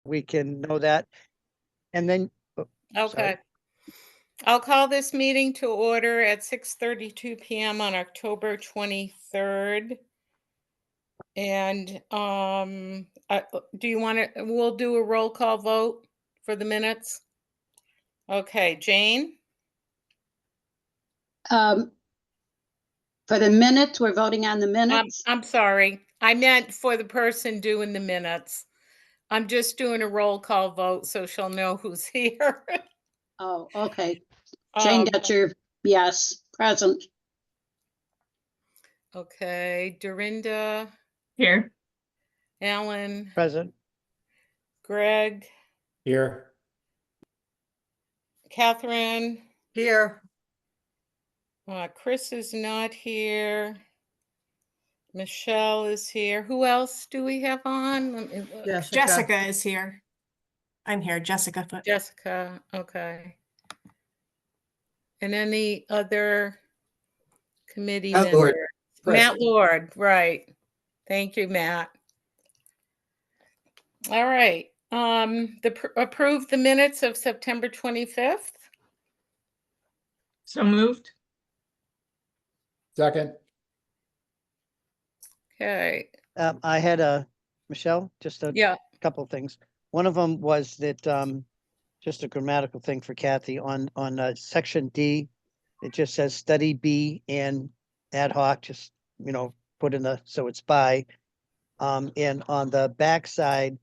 we can know that. And then, Okay. sorry. I'll call this meeting to order at 6:32 p.m. on October 23rd. And do you want to, we'll do a roll call vote for the minutes. Okay, Jane? For the minutes, we're voting on the minutes. I'm sorry. I meant for the person doing the minutes. I'm just doing a roll call vote so she'll know who's here. Oh, okay. Jane Dutcher, yes, present. Okay, Dorinda, Here. Alan, Present. Greg, Here. Catherine, Here. Chris is not here. Michelle is here. Who else do we have on? Let me look. Jessica. Jessica is here. I'm here, Jessica Foot. Jessica, okay. And any other committee Matt Lord. members? Right. Matt Lord, right. Thank you, Matt. All right. Approve the minutes of September 25th. So moved. Second. Okay. I had Michelle, just a Yeah. couple of things. One of them was that, just a grammatical thing for Kathy on section D. It just says study B and ad hoc, just, put in so it's by. And on the backside,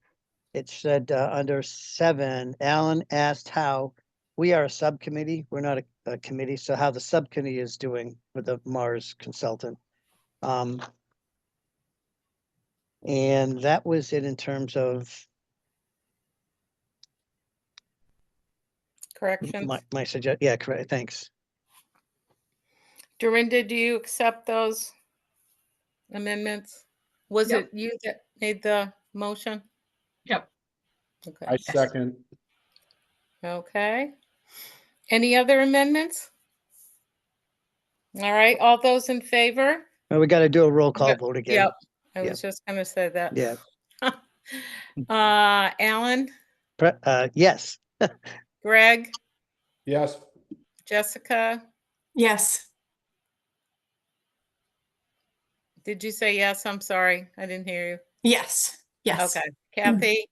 it said, under 7, Alan asked how we are a subcommittee. We're not a committee. So how the subcommittee is doing with the Mars consultant. And that was it in terms of Corrections. my suggestion. Yeah, correct. Thanks. Dorinda, do you accept those amendments? Was Yep. it you that made the motion? Yep. Okay. I second. Okay. Any other amendments? All right, all those in favor? Well, we got to do a roll call Yep, vote again. Yep, I Yep. was just gonna say that. Yeah. Alan, Yes. Greg, Yes. Jessica, Yes. did you say yes? I'm sorry, I didn't hear you. Yes. Yes. Okay, Kathy,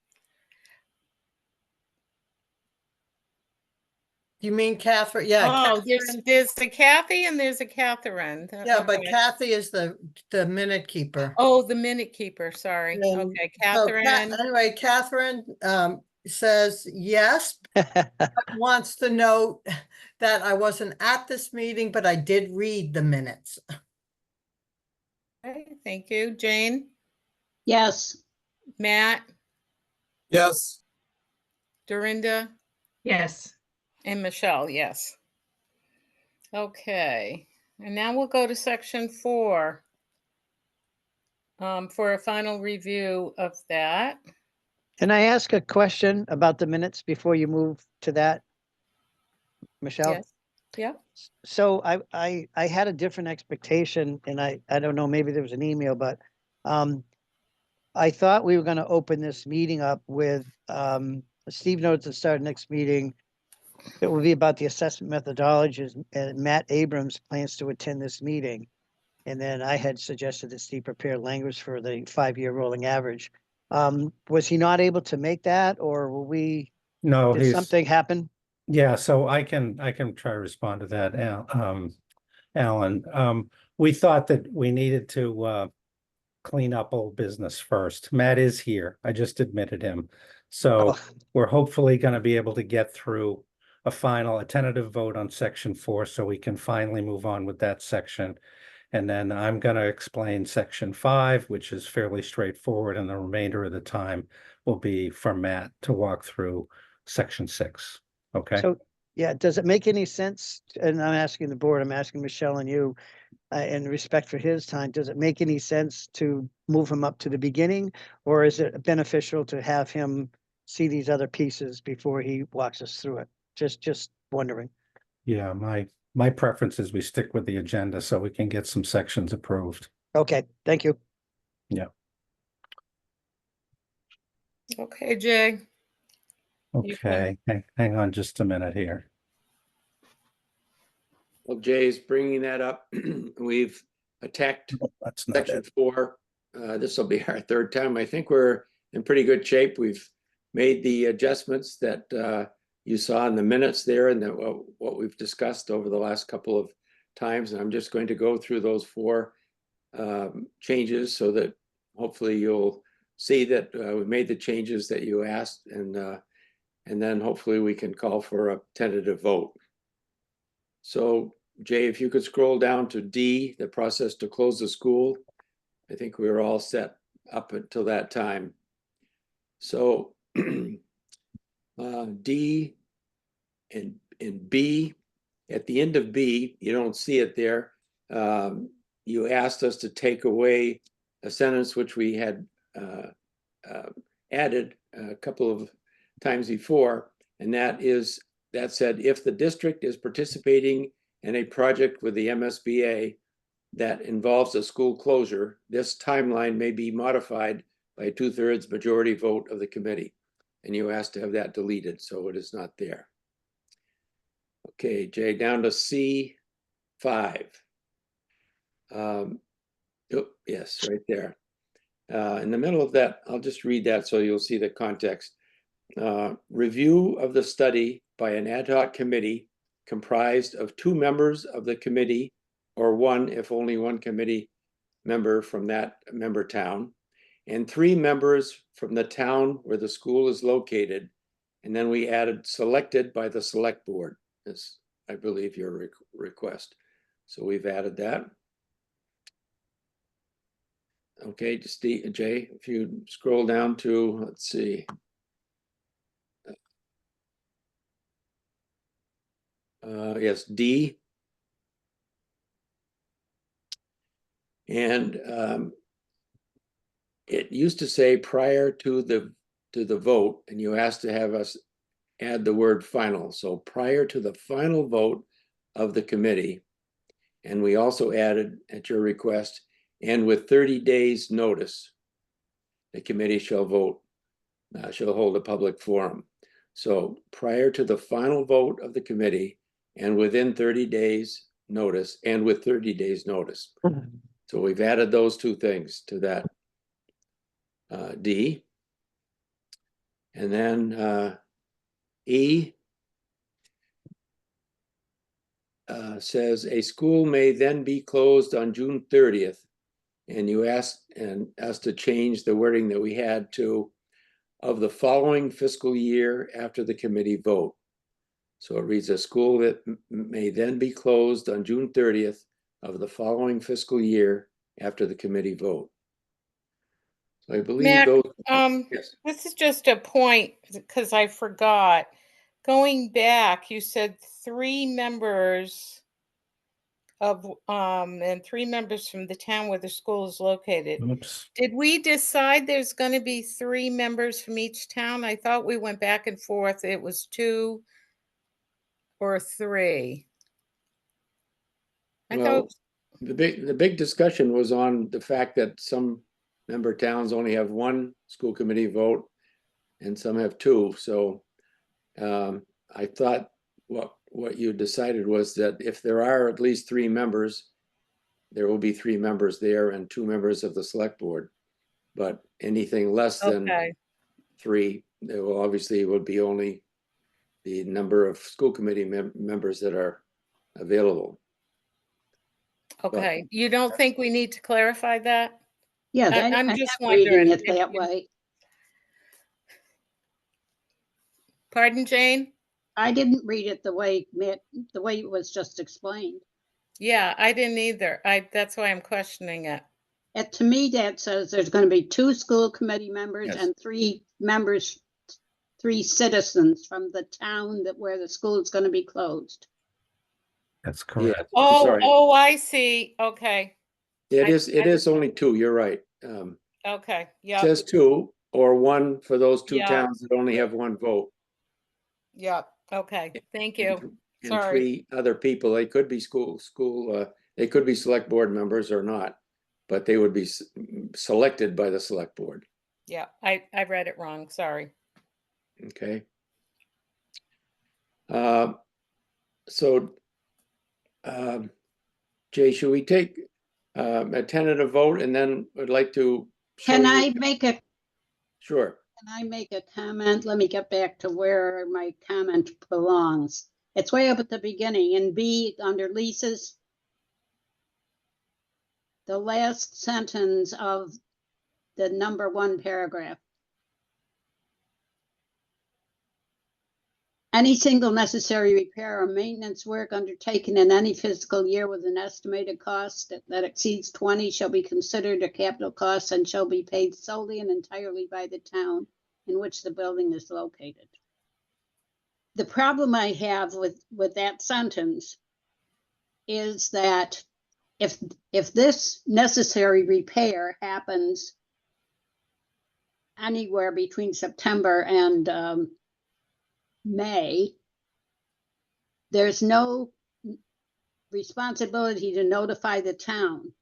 You mean Catherine? Yeah. oh, Catherine. there's the Kathy and there's a Catherine. Yeah, but Okay. Kathy is the minute keeper. Oh, the minute keeper, sorry. And Okay, so Catherine. anyway, Catherine says yes, but wants to note that I wasn't at this meeting, but I did read the minutes. Okay, thank you. Jane, Yes, Matt, Yes. Dorinda, Yes. and Michelle, yes. Okay, and now we'll go to section 4 for a final review of that. Can I ask a question about the minutes before you move to that? Michelle? Yes. Yeah. So I had a different expectation and I don't know, maybe there was an email, but I thought we were going to open this meeting up with Steve notes to start next meeting. It will be about the assessment methodologies and Matt Abrams plans to attend this meeting. And then I had suggested that Steve prepare language for the 5-year rolling average. Was he not able to make that or will we, No, did something happen? Yeah, so I can try to respond to that, Alan. We thought that we needed to clean up old business first. Matt is here. I just admitted him. So we're hopefully going to be able to get through a tentative vote on section 4 so we can finally move on with that section. And then I'm going to explain section 5, which is fairly straightforward, and the remainder of the time will be for Matt to walk through section 6. Okay. So, yeah, does it make any sense? And I'm asking the board, I'm asking Michelle and you, in respect for his time, does it make any sense to move him up to the beginning? Or is it beneficial to have him see these other pieces before he walks us through it? Just wondering. Yeah, my preference is we stick with the agenda so we can get some sections approved. Okay, thank you. Yeah. Okay, Jay. Okay, hang on just a minute here. Well, Jay's bringing that up. We've attacked That's not section it. 4. This will be our third time. I think we're in pretty good shape. We've made the adjustments that you saw in the minutes there and that what we've discussed over the last couple of times. And I'm just going to go through those 4 changes so that hopefully you'll see that we made the changes that you asked, and then hopefully we can call for a tentative vote. So Jay, if you could scroll down to D, the process to close the school. I think we were all set up until that time. So D and B, at the end of B, you don't see it there. You asked us to take away a sentence which we had added a couple of times before, and that said, if the district is participating in a project with the MSBA that involves a school closure, this timeline may be modified by a 2/3 majority vote of the committee. And you asked to have that deleted, so it is not there. Okay, Jay, down to C5. Yes, right there. In the middle of that, I'll just read that so you'll see the context. Review of the study by an ad hoc committee comprised of 2 members of the committee, or 1 if only 1 committee member from that member town, and 3 members from the town where the school is located. And then we added selected by the select board, as I believe your request. So we've added that. Okay, just Jay, if you scroll down to, let's see. Yes, D. And it used to say prior to the vote, and you asked to have us add the word final. So prior to the final vote of the committee, and we also added at your request, and with 30 days notice, the committee shall vote, shall hold a public forum. So prior to the final vote of the committee and within 30 days notice, and with 30 days notice. So we've added those 2 things to that D. And then E says a school may then be closed on June 30th. And you asked us to change the wording that we had to of the following fiscal year after the committee vote. So it reads a school that may then be closed on June 30th of the following fiscal year after the committee vote. So I believe Mac, those. Yes. this is just a point because I forgot. Going back, you said 3 members of and 3 members from the town where the school is located. Oops. Did we decide there's going to be 3 members from each town? I thought we went back and forth. It was 2 or 3. I Well, thought, the big discussion was on the fact that some member towns only have 1 school committee vote and some have 2. So I thought what you decided was that if there are at least 3 members, there will be 3 members there and 2 members of the select board. But anything less than okay, 3, there will obviously would be only the number of school committee members that are available. okay. You don't think we need to clarify that? Yeah, I'm I'm just not reading wondering it if that you- way. Pardon, Jane? I didn't read it the way it was just explained. Yeah, I didn't either. That's why I'm questioning it. To me, that says there's going to be 2 school committee members Yes. and 3 members, 3 citizens from the town where the school is going to be closed. That's Yeah, correct. Oh, sorry. oh, I see. Okay, It I- is only 2. You're right. okay, It yep, says 2 or 1 for those 2 Yeah. towns that only have 1 vote. yep. Okay, thank you. And Sorry. 3 other people. They could be they could be select board members or not, but they would be selected by the select board. Yeah, I read it wrong. Sorry. Okay. So, Jay, should we take a tentative vote, and then I'd like to. Can show you- I make a Sure. Can I make a comment? Let me get back to where my comment belongs. It's way up at the beginning in B under leases. The last sentence of the number 1 paragraph. Any single necessary repair or maintenance work undertaken in any fiscal year with an estimated cost that exceeds 20 shall be considered a capital cost and shall be paid solely and entirely by the town in which the building is located. The problem I have with that sentence is that if this necessary repair happens anywhere between September and May, there's no responsibility to notify the town.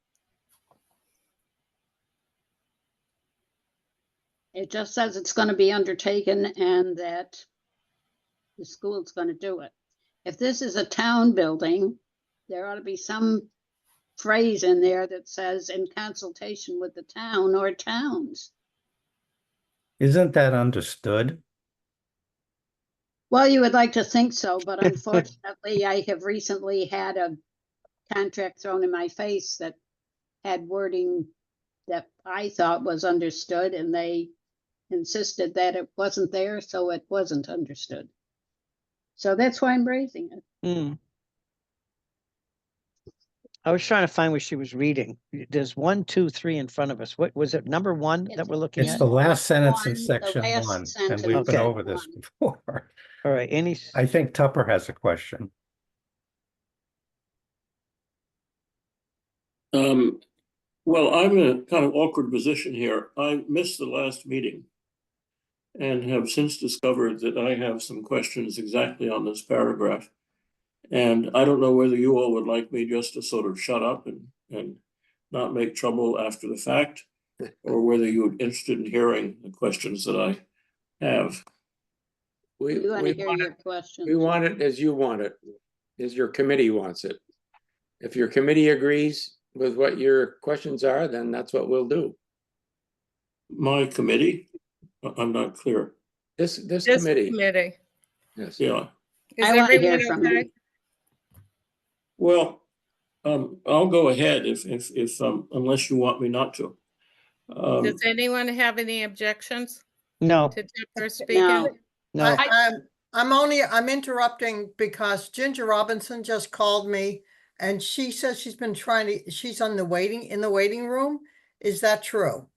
It just says it's going to be undertaken and that the school's going to do it. If this is a town building, there ought to be some phrase in there that says in consultation with the town or towns. Isn't that understood? Well, you would like to think so, but unfortunately, I have recently had a contract thrown in my face that had wording that I thought was understood, and they insisted that it wasn't there, so it wasn't understood. So that's why I'm raising it. Hmm. I was trying to find where she was reading. There's 1, 2, 3 in front of us. What was it? Number 1 that we're looking It's at? the last sentence in The section last 1, and sentence we've been Okay. over this one. before. All right, any, I think Tupper has a question. Well, I'm in a kind of awkward position here. I missed the last meeting and have since discovered that I have some questions exactly on this paragraph. And I don't know whether you all would like me just to sort of shut up and not make trouble after the fact, or whether you're interested in hearing the questions that I have. We You want to hear want your it, questions. we want it as you want it, as your committee wants it. If your committee agrees with what your questions are, then that's what we'll do. My committee, I'm not clear. This This committee, committee. yes. Yeah, Is I want to hear everyone from okay? him. well, I'll go ahead if unless you want me not to. Does anyone have any objections no, to Tupper speaking? No. no. I'm interrupting because Ginger Robinson just called me and she says she's been she's in the waiting room. Is that true?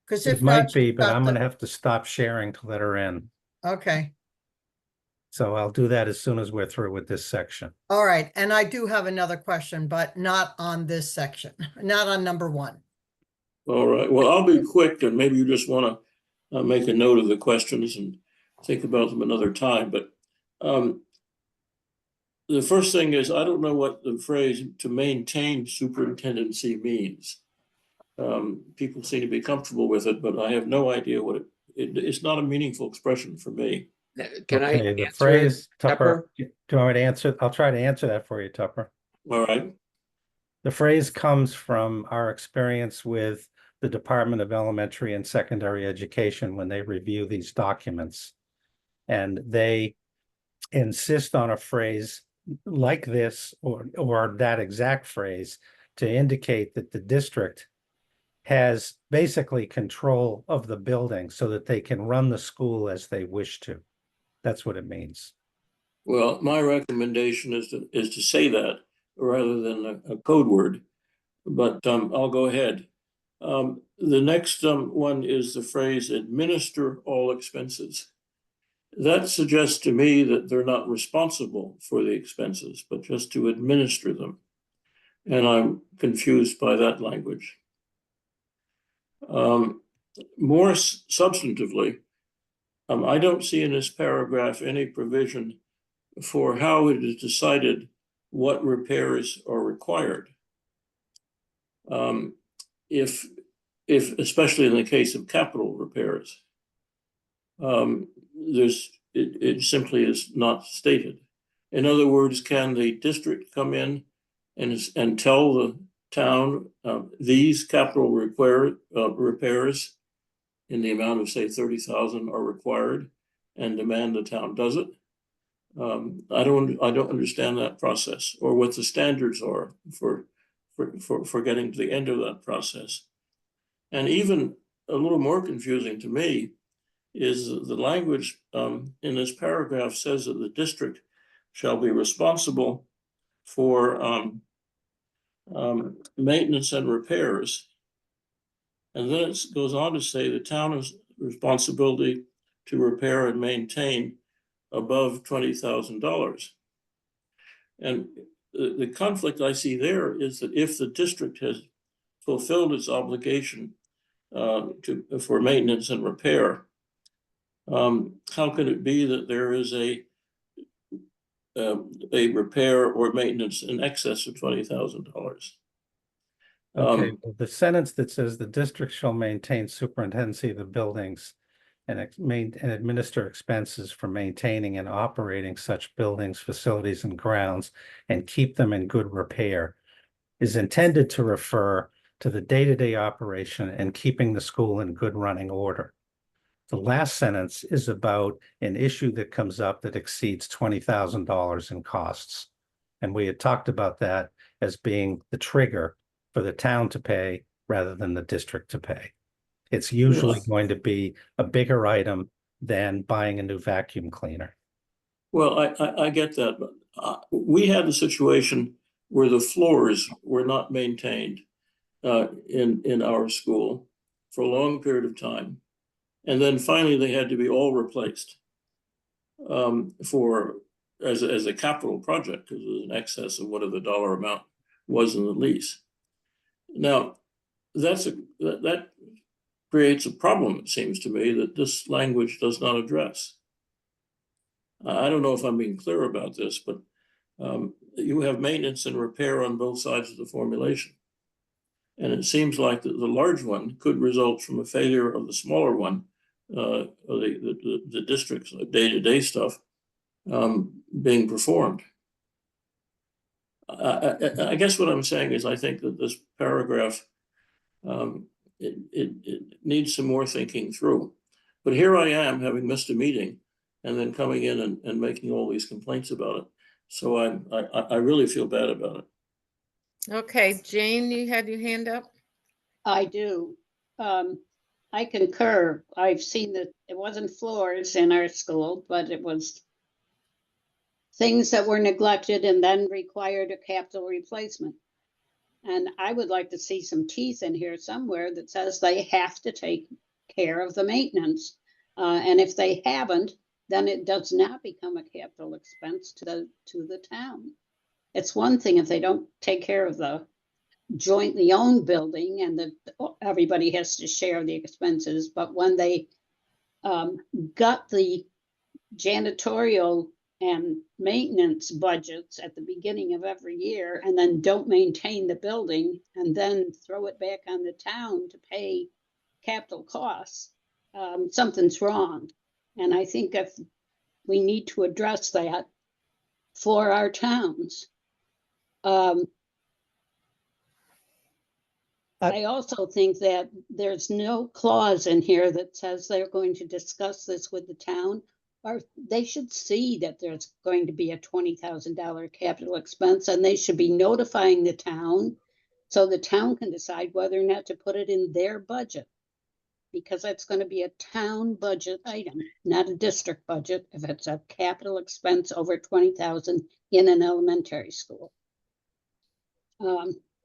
Because It if not, might be, she's but got I'm the- gonna have to stop sharing to let her in. Okay, So I'll do that as soon as we're through with this section. all right. And I do have another question, but not on this section, not on number 1. All right, well, I'll be quick and maybe you just want to make a note of the questions and think about them another time, but the first thing is, I don't know what the phrase "to maintain superintendency" means. People seem to be comfortable with it, but I have no idea what it's not a meaningful expression for me. Can I Okay, the answer phrase, it, Tupper, do you want me to answer? I'll try to answer that for you, Tupper. All right, The phrase comes from our experience with the Department of Elementary and Secondary Education when they review these documents. And they insist on a phrase like this or that exact phrase to indicate that the district has basically control of the building so that they can run the school as they wish to. That's what it means. well, my recommendation is to say that rather than a code word, but I'll go ahead. The next one is the phrase "administer all expenses." That suggests to me that they're not responsible for the expenses, but just to administer them. And I'm confused by that language. More substantively, I don't see in this paragraph any provision for how it is decided what repairs are required. If especially in the case of capital repairs, it simply is not stated. In other words, can the district come in and tell the town these capital repairs in the amount of, say, 30,000 are required, and demand the town does it? I don't understand that process, or what the standards are for getting to the end of that process. And even a little more confusing to me is the language in this paragraph says that the district shall be responsible for maintenance and repairs. And then it goes on to say the town has responsibility to repair and maintain above $20,000. And the conflict I see there is that if the district has fulfilled its obligation for maintenance and repair, how can it be that there is a repair or maintenance in excess of $20,000? Okay, well, the sentence that says the district shall maintain superintendency of the buildings and administer expenses for maintaining and operating such buildings, facilities, and grounds, and keep them in good repair, is intended to refer to the day-to-day operation and keeping the school in good running order. The last sentence is about an issue that comes up that exceeds $20,000 in costs. And we had talked about that as being the trigger for the town to pay rather than the district to pay. It's usually going to be a bigger item than buying a new vacuum cleaner. Well, I get that, but we had a situation where the floors were not maintained in our school for a long period of time. And then finally they had to be all replaced as a capital project, because it was in excess of whatever the dollar amount was in the lease. Now, that creates a problem, it seems to me, that this language does not address. I don't know if I'm being clear about this, but you have maintenance and repair on both sides of the formulation. And it seems like the large one could result from a failure of the smaller one, or the district's day-to-day stuff being performed. I guess what I'm saying is I think that this paragraph, it needs some more thinking through. But here I am, having missed a meeting and then coming in and making all these complaints about it. So I really feel bad about it. Okay, Jane, you had your hand up? I do. I concur. I've seen that it wasn't floors in our school, but it was things that were neglected and then required a capital replacement. And I would like to see some teeth in here somewhere that says they have to take care of the maintenance. And if they haven't, then it does not become a capital expense to the town. It's one thing if they don't take care of the jointly owned building and everybody has to share the expenses, but when they got the janitorial and maintenance budgets at the beginning of every year and then don't maintain the building and then throw it back on the town to pay capital costs, something's wrong. And I think if we need to address that for our towns. I also think that there's no clause in here that says they're going to discuss this with the town, or they should see that there's going to be a $20,000 capital expense and they should be notifying the town so the town can decide whether or not to put it in their budget, because that's going to be a town budget item, not a district budget if it's a capital expense over $20,000 in an elementary school.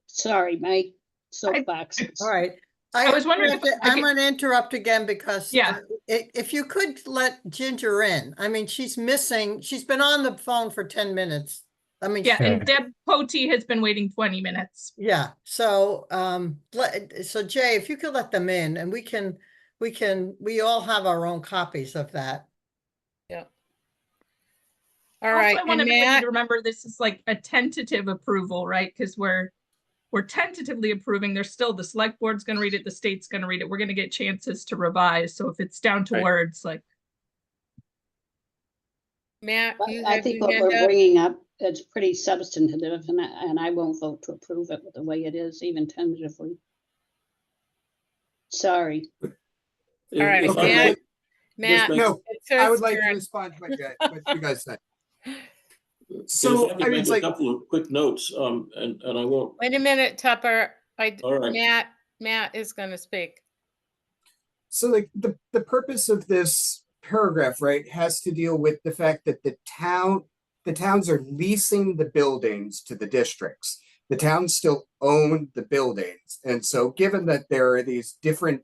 Sorry, my soapbox. All right. I was wondering I'm going to interrupt again because Yeah. If you could let Ginger in. I mean, she's missing. She's been on the phone for 10 minutes. I mean, Yeah, and Deb Potey has been waiting 20 minutes. yeah. So, so Jay, if you could let them in, and we all have our own copies of that. Yep. All right, Also, I want and everybody Matt, to remember this is like a tentative approval, right? Because we're tentatively approving. There's still the select board's going to read it, the state's going to read it. We're going to get chances to revise. So if it's down to Right. words, like. Matt, But you I have think your what hand we're up? bringing up, it's pretty substantive, and I won't vote to approve it the way it is, even tentatively. Sorry. All right, If I Okay, Matt, might just Matt, make- No, it's I would his like to turn. respond to what you guys said. If So, I I could mean, make it's a like, couple of quick notes, and I won't. Wait a minute, Tupper. All right. Matt is gonna speak. so like the purpose of this paragraph, right, has to deal with the fact that the towns are leasing the buildings to the districts. The towns still own the buildings. And so given that there are these different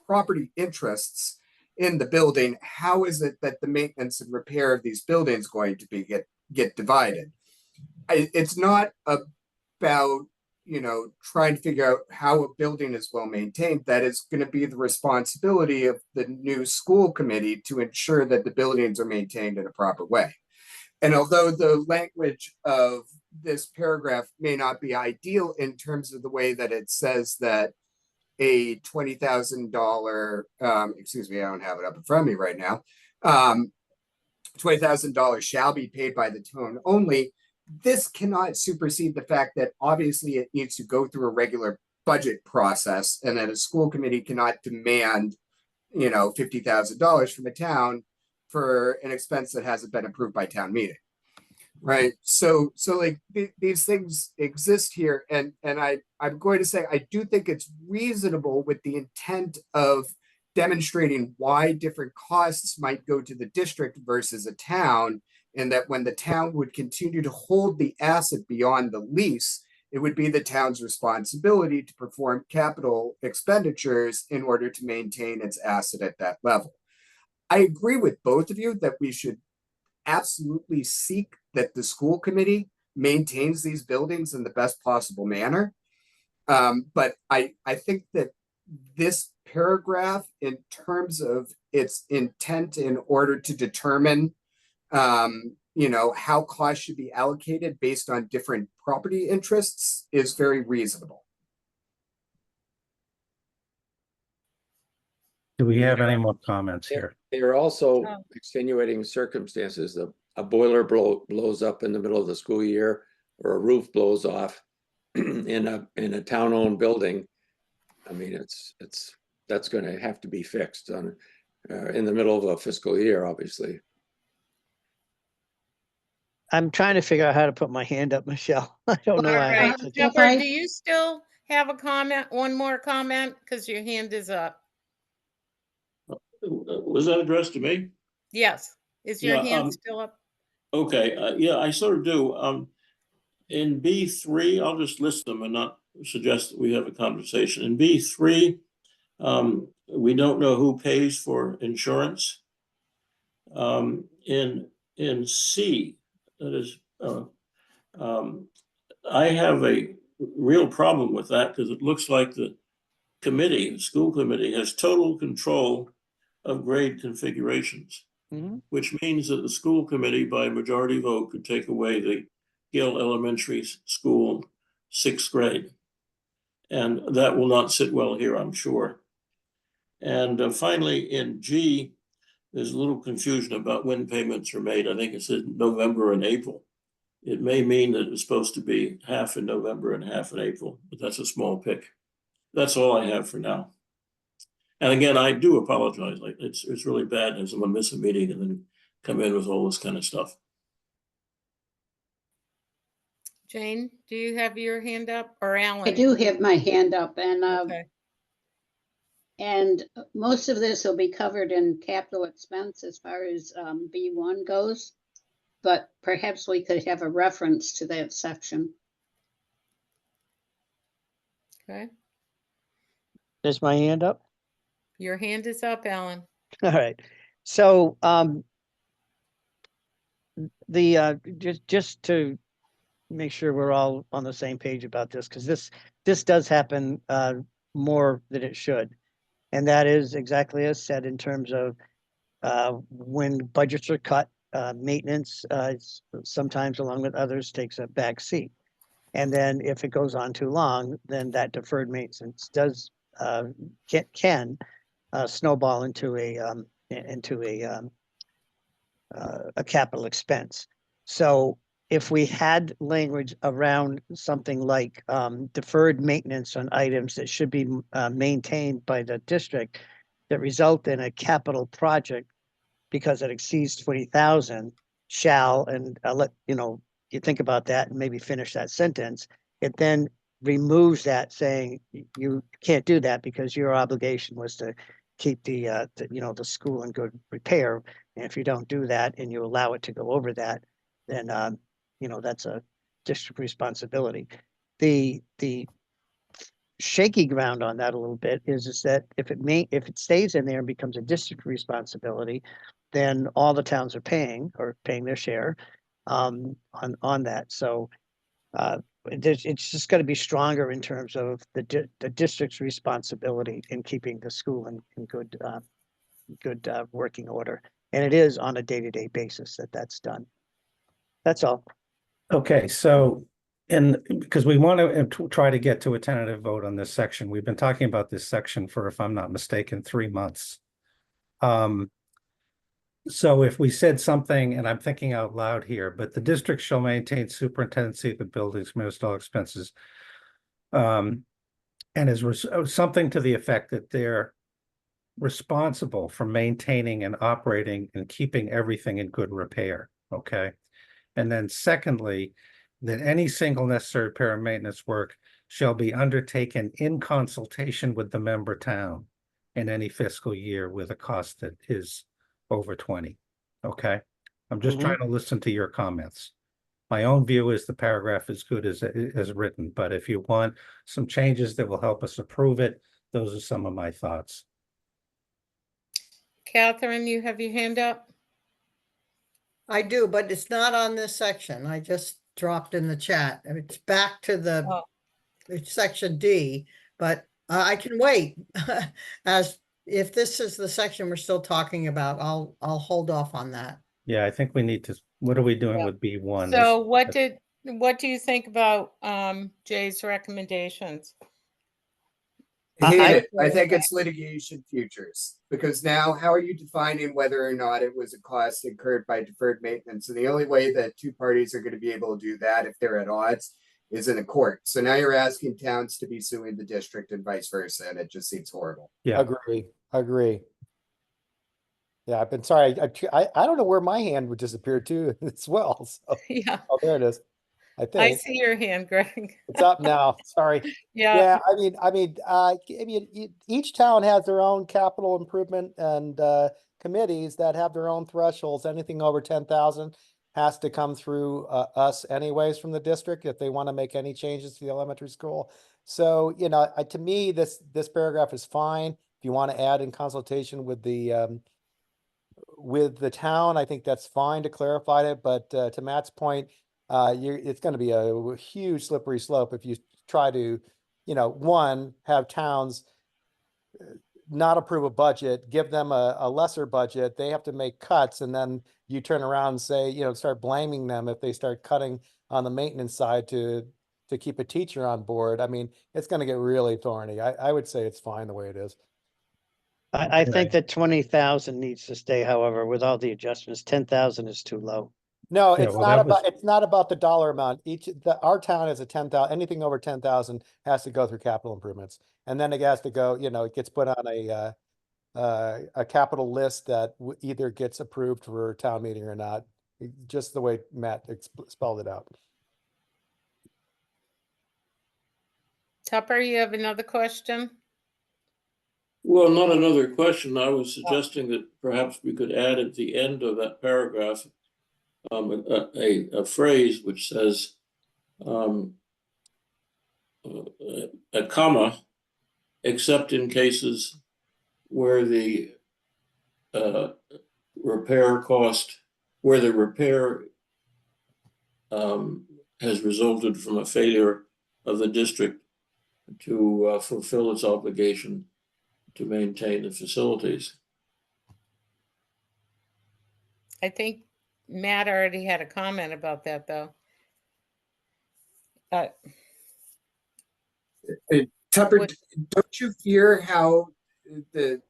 property interests in the building, how is it that the maintenance and repair of these buildings going to be get divided? It's not about, trying to figure out how a building is well maintained. That is going to be the responsibility of the new school committee to ensure that the buildings are maintained in a proper way. And although the language of this paragraph may not be ideal in terms of the way that it says that a $20,000, excuse me, I don't have it up in front of me right now, $20,000 shall be paid by the town only, this cannot supersede the fact that obviously it needs to go through a regular budget process, and that a school committee cannot demand, $50,000 from a town for an expense that hasn't been approved by town meeting. Right. So like these things exist here. And I'm going to say, I do think it's reasonable with the intent of demonstrating why different costs might go to the district versus a town. And that when the town would continue to hold the asset beyond the lease, it would be the town's responsibility to perform capital expenditures in order to maintain its asset at that level. I agree with both of you that we should absolutely seek that the school committee maintains these buildings in the best possible manner. But I think that this paragraph, in terms of its intent in order to determine, how costs should be allocated based on different property interests, is very reasonable. Do we have any more comments here? There are also Oh. extenuating circumstances. A boiler blows up in the middle of the school year, or a roof blows off in a town-owned building. I mean, that's going to have to be fixed in the middle of a fiscal year, obviously. I'm trying to figure out how to put my hand up, Michelle. I don't know All why. right, If Tupper, I- do you still have a comment? One more comment, because your hand is up. Was that addressed to me? Yes. Is your Yeah, hand still up? Okay, yeah, I sort of do. In B3, I'll just list them and not suggest that we have a conversation. In B3, we don't know who pays for insurance. In C, that is, I have a real problem with that because it looks like the school committee has total control of grade configurations. Mhm. Which means that the school committee by majority vote could take away the Gill Elementary School 6th grade. And that will not sit well here, I'm sure. And finally, in G, there's a little confusion about when payments are made. I think it says November and April. It may mean that it's supposed to be half in November and half in April, but that's a small pick. That's all I have for now. And again, I do apologize. Like it's really bad to have someone miss a meeting and then come in with all this kind of stuff. Jane, do you have your hand up, or Alan? I do have my hand up, and Okay. and most of this will be covered in capital expense as far as B1 goes, but perhaps we could have a reference to that section. Okay. Is my hand up? Your hand is up, Alan. All right. So, just to make sure we're all on the same page about this, because this does happen more than it should. And that is exactly as said in terms of when budgets are cut, maintenance sometimes along with others takes a back seat. And then if it goes on too long, then that deferred maintenance does can snowball into a a capital expense. So if we had language around something like deferred maintenance on items that should be maintained by the district that result in a capital project because it exceeds 20,000 shall, and I'll let you think about that and maybe finish that sentence. It then removes that, saying you can't do that because your obligation was to keep the school in good repair. And if you don't do that and you allow it to go over that, then that's a district responsibility. The shaky ground on that a little bit is that if it stays in there and becomes a district responsibility, then all the towns are paying their share on that. So it's just got to be stronger in terms of the district's responsibility in keeping the school in good working order. And it is on a day-to-day basis that's done. That's all. Okay, so, and because we want to try to get to a tentative vote on this section, we've been talking about this section for, if I'm not mistaken, 3 months. So if we said something, and I'm thinking out loud here, but the district shall maintain superintendency of the buildings, municipal expenses. And is something to the effect that they're responsible for maintaining and operating and keeping everything in good repair, okay? And then secondly, that any single necessary repair and maintenance work shall be undertaken in consultation with the member town in any fiscal year with a cost that is over 20. Okay. I'm just trying to listen to your comments. My own view is the paragraph is good as written, but if you want some changes that will help us approve it, those are some of my thoughts. Catherine, you have your hand up? I do, but it's not on this section. I just dropped in the chat. It's back to the it's section D, but I can wait. As if this is the section we're still talking about, I'll hold off on that. Yeah, I think we need to, what are we doing with B1? So what do you think about Jay's recommendations? I hate it. I think it's litigation futures, because now how are you defining whether or not it was a cost incurred by deferred maintenance? And the only way that two parties are going to be able to do that if they're at odds is in a court. So now you're asking towns to be suing the district and vice versa, and it just seems horrible. Yeah, Agree. Yeah, I've been sorry. I don't know where my hand would disappear too as well. So Yeah, oh, there it is. I I think see your hand, Greg. it's up now. Sorry. Yeah, Yeah, I mean, each town has their own capital improvement and committees that have their own thresholds. Anything over 10,000 has to come through us anyways from the district if they want to make any changes to the elementary school. So, to me, this paragraph is fine. If you want to add in consultation with the town, I think that's fine to clarify it. But to Matt's point, it's going to be a huge slippery slope if you try to, one, have towns not approve a budget, give them a lesser budget, they have to make cuts, and then you turn around and say, start blaming them if they start cutting on the maintenance side to keep a teacher on board. I mean, it's going to get really thorny. I would say it's fine the way it is. I think that 20,000 needs to stay, however, with all the adjustments. 10,000 is too low. No, Yeah, it's well, not that was- about, it's not about the dollar amount. Our town has a 10,000, anything over 10,000 has to go through capital improvements. And then it has to go, it gets put on a capital list that either gets approved for town meeting or not, just the way Matt spelled it out. Tupper, you have another question? Well, not another question. I was suggesting that perhaps we could add at the end of that paragraph a phrase which says a comma, except in cases where the repair cost, where the repair has resulted from a failure of the district to fulfill its obligation to maintain the facilities. I think Matt already had a comment about that, though. Tupper, What- don't you fear how the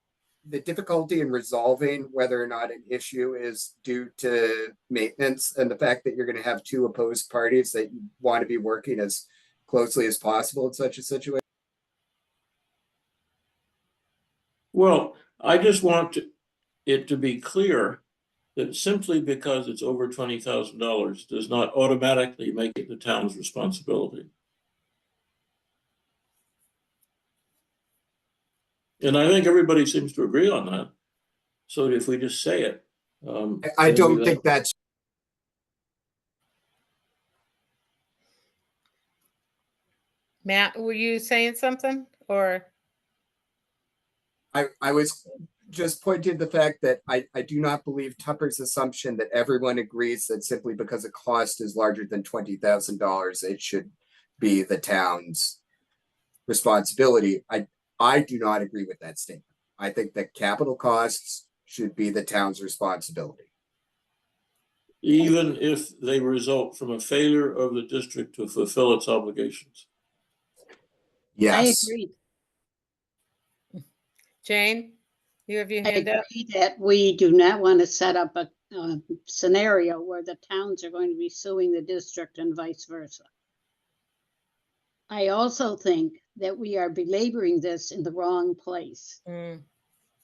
the difficulty in resolving whether or not an issue is due to maintenance and the fact that you're going to have two opposed parties that you want to be working as closely as possible in such a situation. Well, I just want it to be clear that simply because it's over $20,000 does not automatically make it the town's responsibility. And I think everybody seems to agree on that. So if we just say it. I then don't we think that's. Matt, were you saying something or? I was just pointing to the fact that I do not believe Tupper's assumption that everyone agrees that simply because a cost is larger than $20,000, it should be the town's responsibility. I do not agree with that statement. I think that capital costs should be the town's responsibility. even if they result from a failure of the district to fulfill its obligations. Yes. I agree. Jane, you have your I hand up? agree that we do not want to set up a scenario where the towns are going to be suing the district and vice versa. I also think that we are belaboring this in the wrong place. Mm.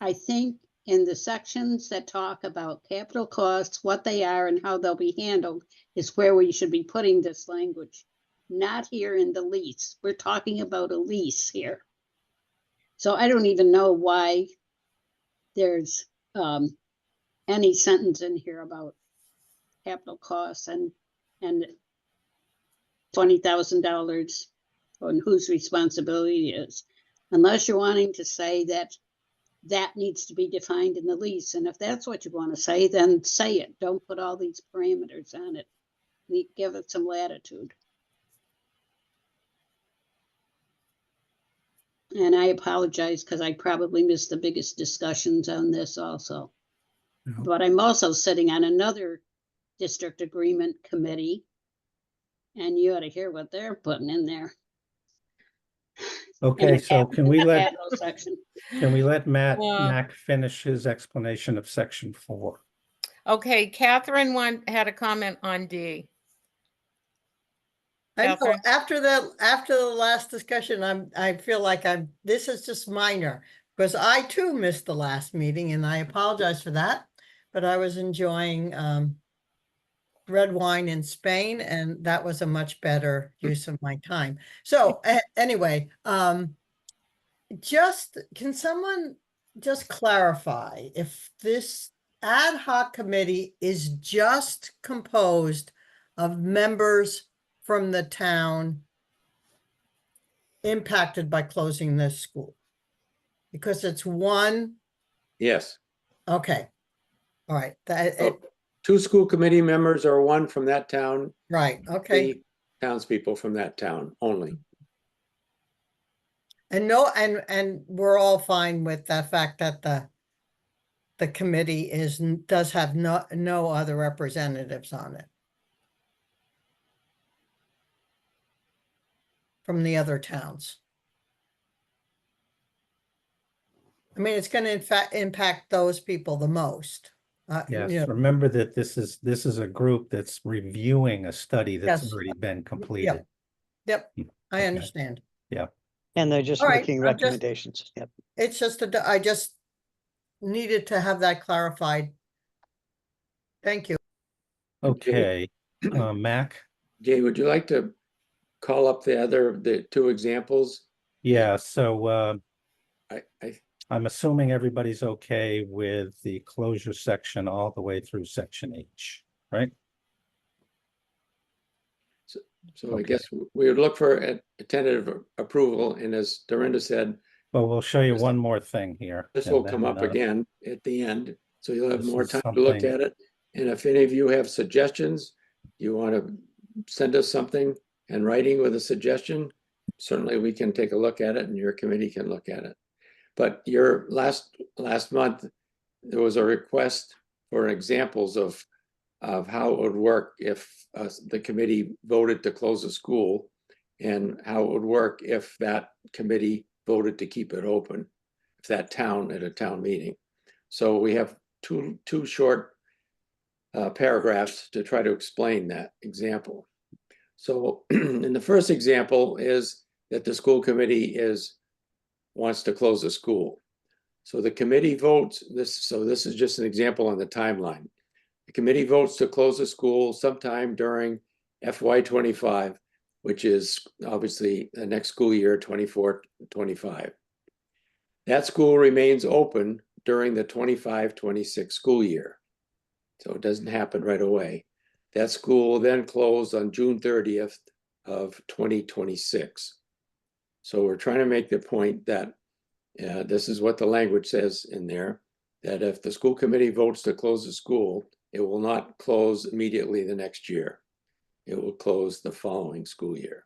I think in the sections that talk about capital costs, what they are and how they'll be handled is where we should be putting this language, not here in the lease. We're talking about a lease here. So I don't even know why there's any sentence in here about capital costs and $20,000 on whose responsibility it is, unless you're wanting to say that that needs to be defined in the lease. And if that's what you want to say, then say it. Don't put all these parameters on it. Give it some latitude. And I apologize because I probably missed the biggest discussions on this also. No. But I'm also sitting on another district agreement committee, and you ought to hear what they're putting in there. Okay, so can we let Capital section. Matt Well- Mac finish his explanation of section 4? Okay, Catherine had a comment on D. I know, Catherine? after the last discussion, I feel like this is just minor, because I too missed the last meeting and I apologize for that. But I was enjoying red wine in Spain, and that was a much better use of my time. So anyway, can someone just clarify if this ad hoc committee is just composed of members from the town impacted by closing this school? Because it's one, Yes. okay. All right, So 2 school committee members or 1 from that town, right, okay. 3 townspeople from that town only. And and we're all fine with the fact that the committee does have no other representatives on it from the other towns. I mean, it's going to in fact impact those people the most. Yes, you know, remember that this is a group that's reviewing a study that's Yes. already been completed. Yep, I Okay. understand. And they're just All right, making I'm just- recommendations. Yep. It's just I just needed to have that clarified. Thank you. Okay, Mac? Jay, would you like to call up the 2 examples? Yeah, so I I'm assuming everybody's okay with the closure section all the way through section H, right? So I Okay. guess we would look for a tentative approval, and as Dorinda said, Well, we'll show you This- one more thing here. this and will come then, up again at the end, so you'll have this more is time to look something- at it. And if any of you have suggestions, you want to send us something in writing with a suggestion, certainly we can take a look at it and your committee can look at it. But your last month, there was a request for examples of how it would work if the committee voted to close a school, and how it would work if that committee voted to keep it open. that town at a town meeting. So we have two short paragraphs to try to explain that example. So in the first example is that the school committee wants to close a school. So the committee votes this. So this is just an example on the timeline. The committee votes to close a school sometime during FY25, which is obviously the next school year, 24-25. That school remains open during the 25-26 school year. So it doesn't happen right away. That school will then close on June 30th of 2026. So we're trying to make the point that this is what the language says in there, that if the school committee votes to close the school, it will not close immediately the next year. It will close the following school year.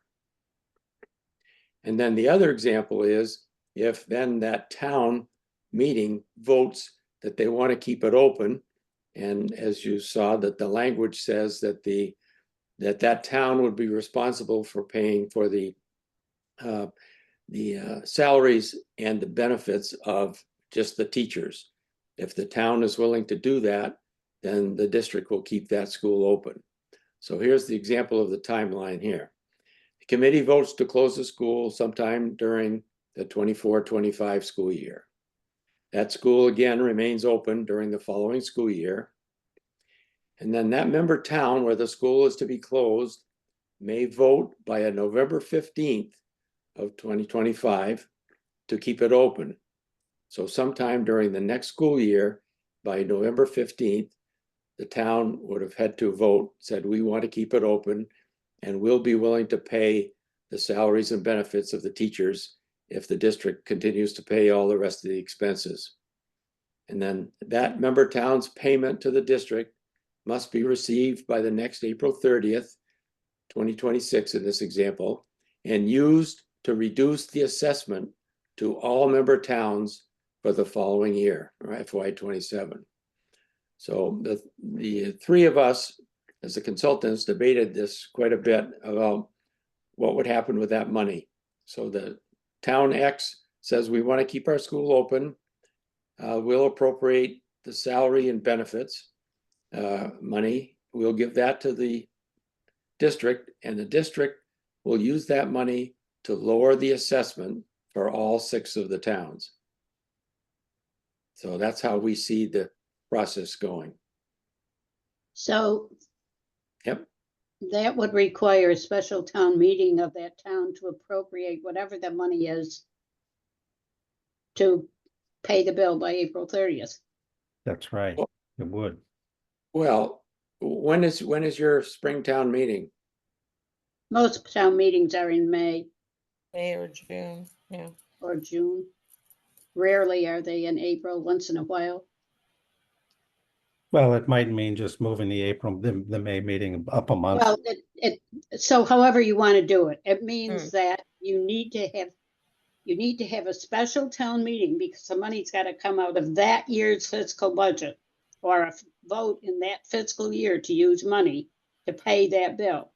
And then the other example is if then that town meeting votes that they want to keep it open, and as you saw that the language says that that town would be responsible for paying for the salaries and the benefits of just the teachers. If the town is willing to do that, then the district will keep that school open. So here's the example of the timeline here. The committee votes to close the school sometime during the 24-25 school year. That school again remains open during the following school year. And then that member town where the school is to be closed may vote by a November 15th of 2025 to keep it open. So sometime during the next school year, by November 15th, the town would have had to vote, said we want to keep it open and we'll be willing to pay the salaries and benefits of the teachers if the district continues to pay all the rest of the expenses. And then that member town's payment to the district must be received by the next April 30th, 2026 in this example, and used to reduce the assessment to all member towns for the following year, or FY27. So the three of us as the consultants debated this quite a bit about what would happen with that money. So the town X says we want to keep our school open. We'll appropriate the salary and benefits money. We'll give that to the district, and the district will use that money to lower the assessment for all 6 of the towns. So that's how we see the process going. So Yep. that would require a special town meeting of that town to appropriate whatever the money is to pay the bill by April 30th. That's right. It would. Well, when is your Springtown meeting? Most town meetings are in May May or June, yeah. or June. Rarely are they in April, once in a while. Well, it might mean just moving the May meeting up a month. Well, so however you want to do it, it means that you need to have a special town meeting because the money's got to come out of that year's fiscal budget or a vote in that fiscal year to use money to pay that bill.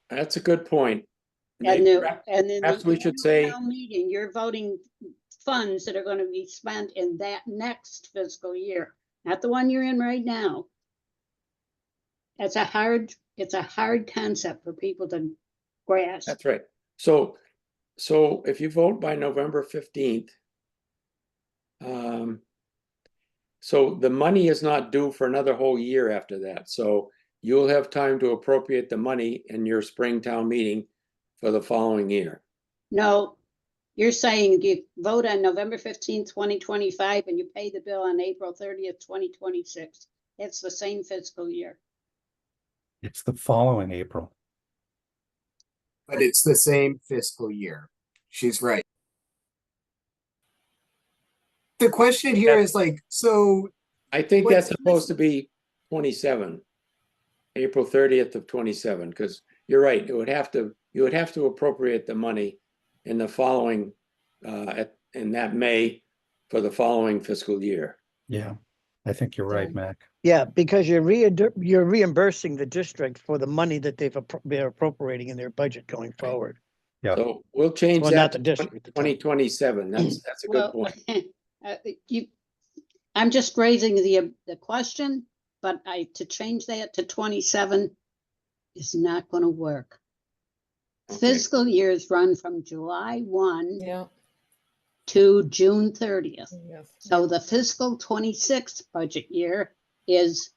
That's a good point. And then Perhaps we should say town meeting, you're voting funds that are going to be spent in that next fiscal year, not the one you're in right now. It's a hard concept for people to grasp. that's right. So if you vote by November 15th, so the money is not due for another whole year after that. So you'll have time to appropriate the money in your Springtown meeting for the following year. No, you're saying you vote on November 15th, 2025, and you pay the bill on April 30th, 2026. It's the same fiscal year. It's the following April. But it's the same fiscal year. She's right. The question here is like, so I think What's that's supposed to be 27, April 30th of 27, because you're right. You would have to appropriate the money in the following, in that May for the following fiscal year. Yeah, I think you're right, Mac. Yeah, because you're reimbursing the district for the money that they're appropriating in their budget going forward. Yeah. So we'll change Well, that not to the district, the town. 2027. That's a good Well, point. I'm just raising the question, but to change that to 27 is not going to work. Okay. Fiscal years run from July 1 Yeah. to June 30th. Yes. So the fiscal 26 budget year is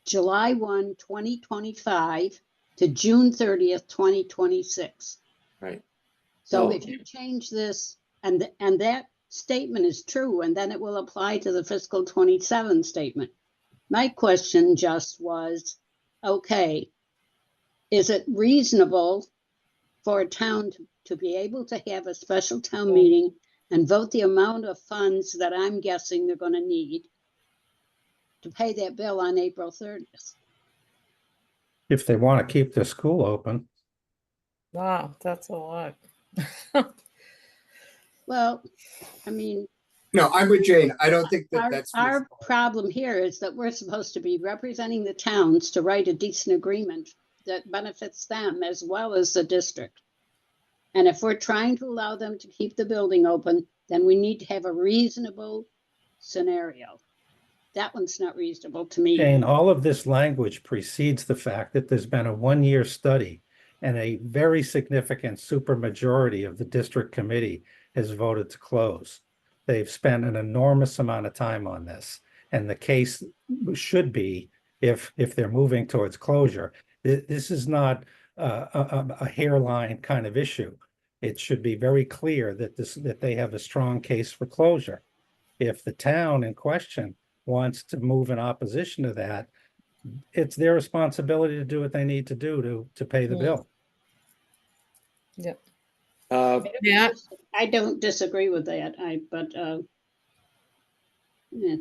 July 1, 2025 to June 30th, 2026. Right. So No. if you change this, and that statement is true, and then it will apply to the fiscal 27 statement. My question just was, okay, is it reasonable for a town to be able to have a special town meeting and vote the amount of funds that I'm guessing they're going to need to pay that bill on April 30th? If they want to keep the school open. Wow, that's a lot. Well, I mean, No, I'm with Jane. I don't think that that's our feasible. problem here is that we're supposed to be representing the towns to write a decent agreement that benefits them as well as the district. And if we're trying to allow them to keep the building open, then we need to have a reasonable scenario. That one's not reasonable to me. Jane, all of this language precedes the fact that there's been a one-year study and a very significant supermajority of the district committee has voted to close. They've spent an enormous amount of time on this. And the case should be, if they're moving towards closure, this is not a hairline kind of issue. It should be very clear that they have a strong case for closure. If the town in question wants to move in opposition to that, it's their responsibility to do what they need to do to pay the bill. Yep. Yeah, I don't disagree with that. Yeah.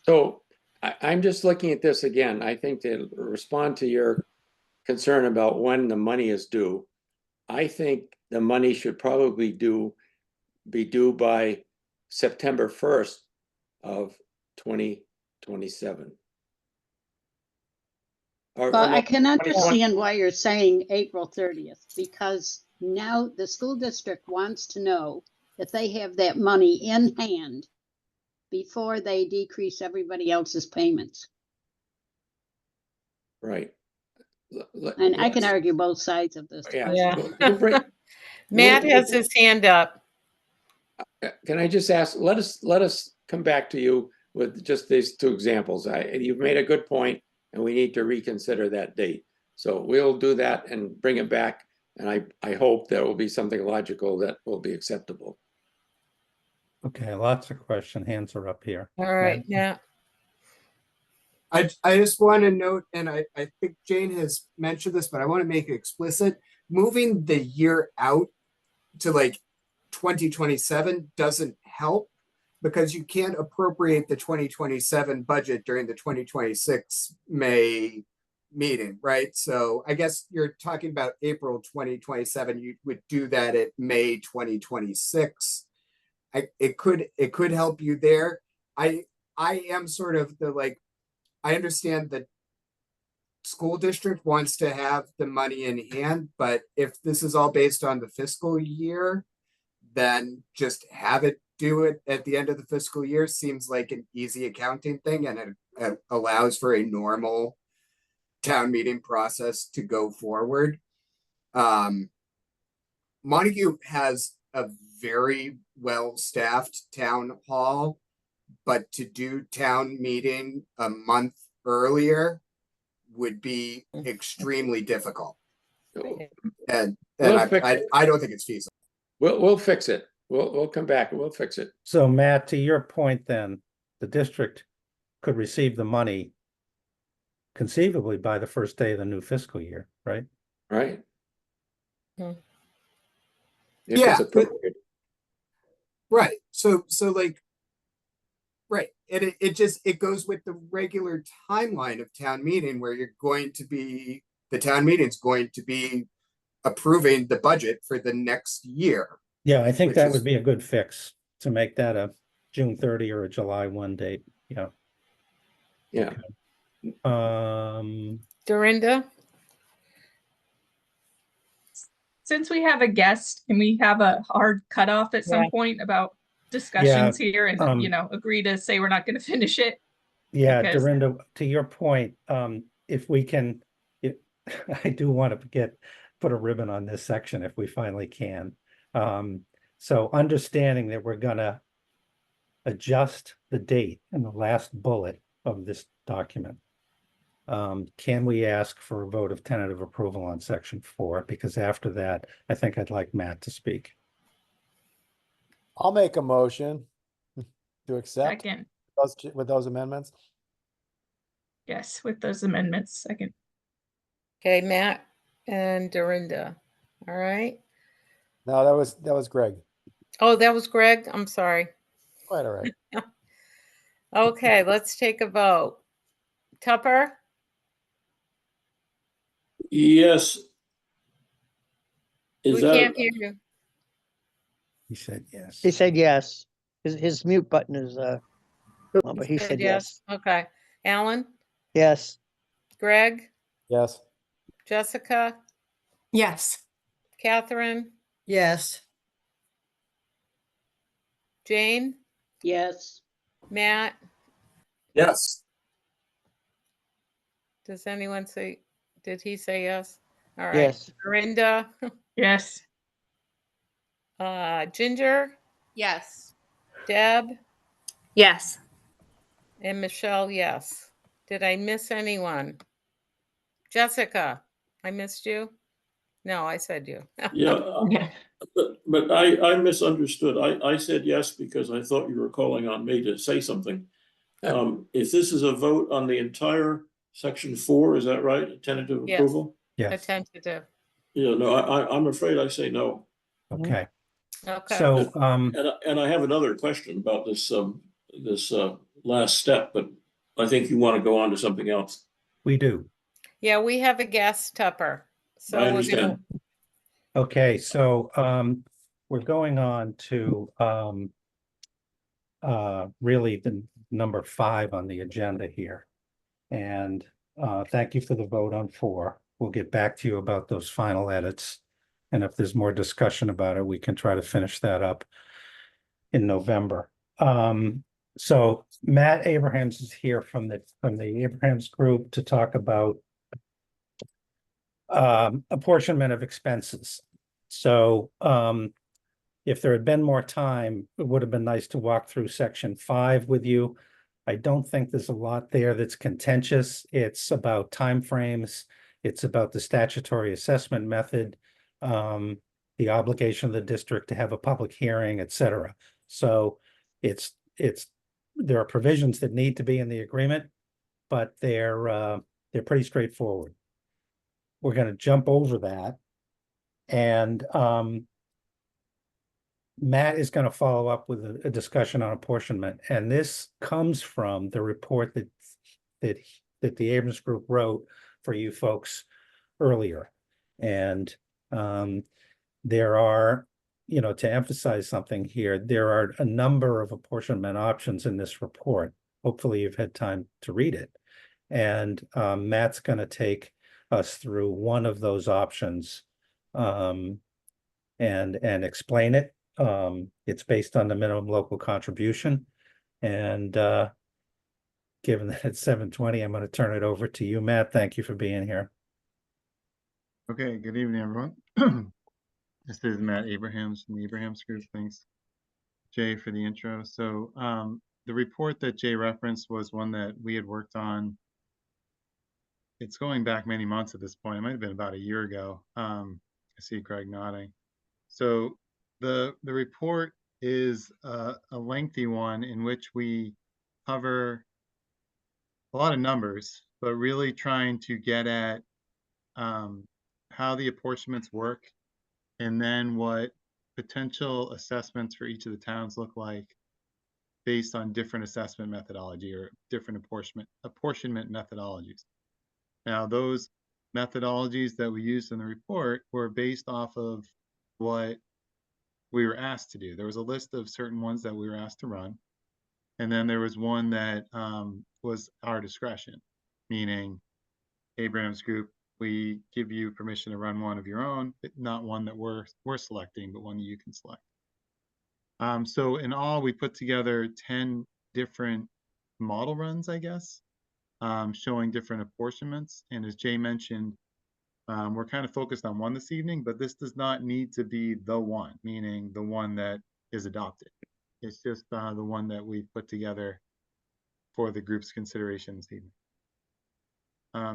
So I'm just looking at this again. I think to respond to your concern about when the money is due, I think the money should probably be due by September 1st of 2027. Well, I can understand why you're saying April 30th, because now the school district wants to know that they have that money in hand before they decrease everybody else's payments. Right. And I can argue both sides of this. Yeah. Yeah. Matt has his hand up. Can I just ask, let us come back to you with just these two examples. You've made a good point, and we need to reconsider that date. So we'll do that and bring it back. And I hope there will be something logical that will be acceptable. Okay, lots of questions. Hands are up here. All right, yeah. I just want to note, and I think Jane has mentioned this, but I want to make it explicit. Moving the year out to like 2027 doesn't help, because you can't appropriate the 2027 budget during the 2026 May meeting, right? So I guess you're talking about April 2027. You would do that at May 2026. It could help you there. I am sort of I understand that school district wants to have the money in hand, but if this is all based on the fiscal year, then just have it do it at the end of the fiscal year seems like an easy accounting thing, and it allows for a normal town meeting process to go forward. Montague has a very well-staffed town hall, but to do town meeting a month earlier would be extremely difficult. And I don't think it's feasible. We'll fix it. We'll come back and we'll fix it. So Matt, to your point then, the district could receive the money conceivably by the first day of the new fiscal year, right? Right. Hmm. If Yeah, it's appropriate. Right. So like, right. And it goes with the regular timeline of town meeting, where the town meeting's going to be approving the budget for the next year. Yeah, I think that would be a good fix, to make that a June 30 or a July 1 date. Yeah. Yeah. Dorinda? Since we have a guest, can we have a hard cutoff at some point about discussions here and, um, agree to say we're not going to finish it. Yeah, Because- Dorinda, to your point, if we can, I do want to put a ribbon on this section if we finally can. So understanding that we're gonna adjust the date in the last bullet of this document. Can we ask for a vote of tentative approval on section 4? Because after that, I think I'd like Matt to speak. I'll make a motion to accept Second, with those amendments. yes, with those amendments, second. Okay, Matt and Dorinda. All right. No, that was Greg. Oh, that was Greg. I'm sorry. Quite all right. Okay, let's take a vote. Tupper, Yes. Is we that, can't hear you. He said yes. He said yes. His mute button is, on, but he said yes. Okay. Alan, Yes. Greg, Yes. Jessica, Yes. Catherine, Yes. Jane, Yes. Matt. Yes. Does anyone say, did he say yes? All right. Yes. Dorinda, Yes. Ginger, Yes. Deb, Yes. and Michelle, yes. Did I miss anyone? Jessica, I missed you? No, I said you. yeah, but I misunderstood. I said yes because I thought you were calling on me to say something. If this is a vote on the entire section 4, is that right? A tentative Yes. approval? A Yes, tentative. Yeah, no, I'm afraid I say no. okay. Okay. So, And I have another question about this, last step, but I think you want to go on to something else. we do. Yeah, we have a guest, Tupper. So I we're gonna, understand. Okay, so we're going on to really the number 5 on the agenda here. And thank you for the vote on 4. We'll get back to you about those final edits. And if there's more discussion about it, we can try to finish that up in November. So Matt Abrahams is here from the Abrahams Group to talk about apportionment of expenses. So if there had been more time, it would have been nice to walk through section 5 with you. I don't think there's a lot there that's contentious. It's about timeframes. It's about the statutory assessment method, the obligation of the district to have a public hearing, et cetera. So there are provisions that need to be in the agreement, but they're pretty straightforward. We're going to jump over that. And Matt is going to follow up with a discussion on apportionment. And this comes from the report that the Abrams Group wrote for you folks earlier. And there are, to emphasize something here, there are a number of apportionment options in this report. Hopefully you've had time to read it. And Matt's going to take us through one of those options and explain it. It's based on the minimum local contribution. And given that it's 7:20, I'm going to turn it over to you, Matt. Thank you for being here. Okay, good evening, everyone. This is Matt Abrahams from the Abrahams Group. Thanks, Jay, for the intro. So the report that Jay referenced was one that we had worked on. It's going back many months at this point. It might have been about a year ago. I see Greg nodding. So the report is a lengthy one in which we cover a lot of numbers, but really trying to get at how the apportionments work, and then what potential assessments for each of the towns look like based on different assessment methodology or different apportionment methodologies. Now, those methodologies that we used in the report were based off of what we were asked to do. There was a list of certain ones that we were asked to run. And then there was one that was our discretion, meaning Abraham's Group, we give you permission to run one of your own, but not one that we're selecting, but one that you can select. So in all, we put together 10 different model runs, I guess, showing different apportionments. And as Jay mentioned, we're kind of focused on one this evening, but this does not need to be the one, meaning the one that is adopted. It's just the one that we put together for the group's consideration this evening.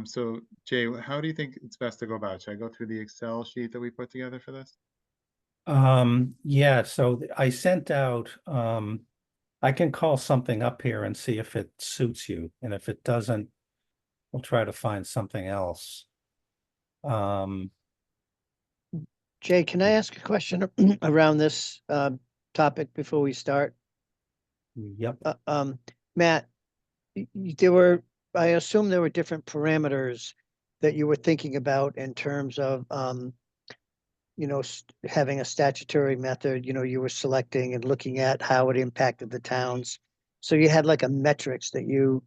So Jay, how do you think it's best to go about it? Should I go through the Excel sheet that we put together for this? Yeah, so I sent out, I can call something up here and see if it suits you, and if it doesn't, we'll try to find something else. Jay, can I ask a question around this topic before we start? Yep. Matt, there were, I assume there were different parameters that you were thinking about in terms of, you know, having a statutory method, you know, you were selecting and looking at how it impacted the towns. So you had like a metrics that you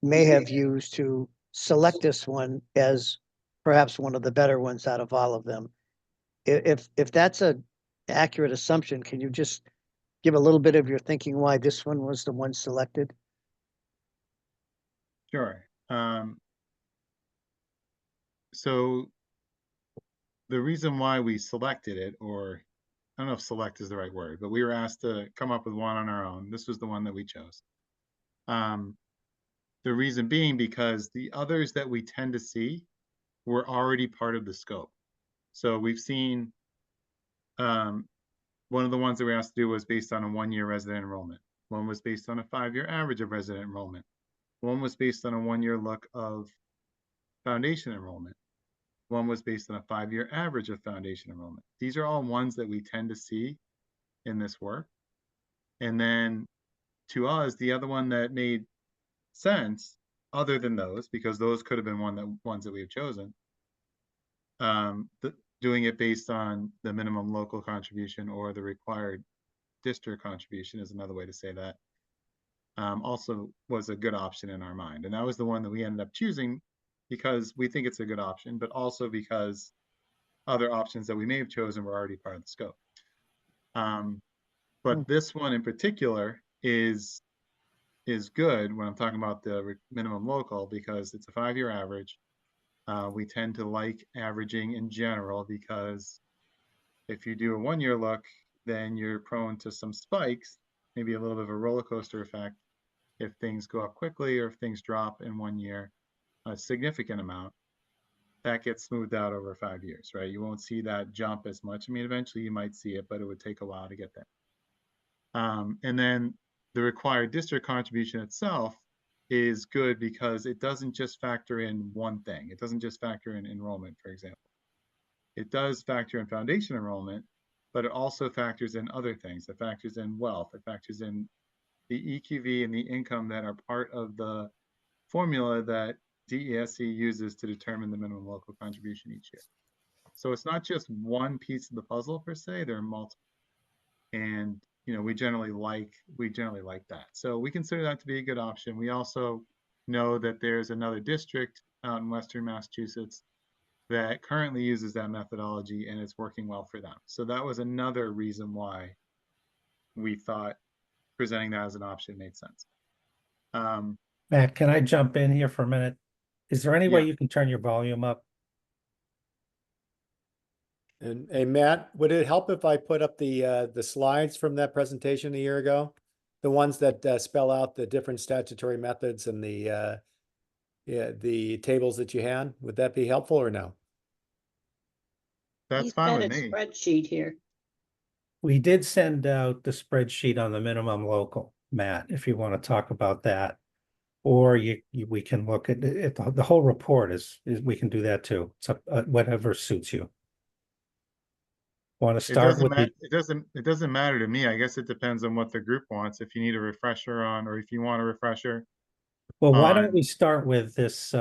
may have used to select this one as perhaps one of the better ones out of all of them. If that's a accurate assumption, can you just give a little bit of your thinking why this one was the one selected? Sure. So the reason why we selected it, or I don't know if select is the right word, but we were asked to come up with one on our own. This was the one that we chose. The reason being because the others that we tend to see were already part of the scope. So we've seen one of the ones that we asked to do was based on a 1-year resident enrollment. One was based on a 5-year average of resident enrollment. One was based on a 1-year look of foundation enrollment. One was based on a 5-year average of foundation enrollment. These are all ones that we tend to see in this work. And then to us, the other one that made sense other than those, because those could have been ones that we have chosen, doing it based on the minimum local contribution or the required district contribution is another way to say that, also was a good option in our mind. And that was the one that we ended up choosing because we think it's a good option, but also because other options that we may have chosen were already part of the scope. But this one in particular is good when I'm talking about the minimum local because it's a 5-year average. We tend to like averaging in general because if you do a 1-year look, then you're prone to some spikes, maybe a little bit of a roller coaster effect if things go up quickly or if things drop in 1 year a significant amount. That gets smoothed out over 5 years, right? You won't see that jump as much. I mean, eventually you might see it, but it would take a while to get there. And then the required district contribution itself is good because it doesn't just factor in one thing. It doesn't just factor in enrollment, for example. It does factor in foundation enrollment, but it also factors in other things. It factors in wealth. It factors in the EQV and the income that are part of the formula that DESE uses to determine the minimum local contribution each year. So it's not just one piece of the puzzle per se, there are multiple. And you know, we generally like that. So we consider that to be a good option. We also know that there's another district out in Western Massachusetts that currently uses that methodology and it's working well for them. So that was another reason why we thought presenting that as an option made sense. Matt, can I jump in here for a minute? Is there any way Yeah. you can turn your volume up? And Matt, would it help if I put up the slides from that presentation a year ago? The ones that spell out the different statutory methods and the tables that you had? Would that be helpful or no? That's He's fine got with a me. spreadsheet here. We did send out the spreadsheet on the minimum local, Matt, if you want to talk about that. Or we can look at it. The whole report is we can do that too. It's up, whatever suits you. Want to start with the, It doesn't matter to me. I guess it depends on what the group wants. If you need a refresher on, or if you want a refresher. well, why don't on- we start with this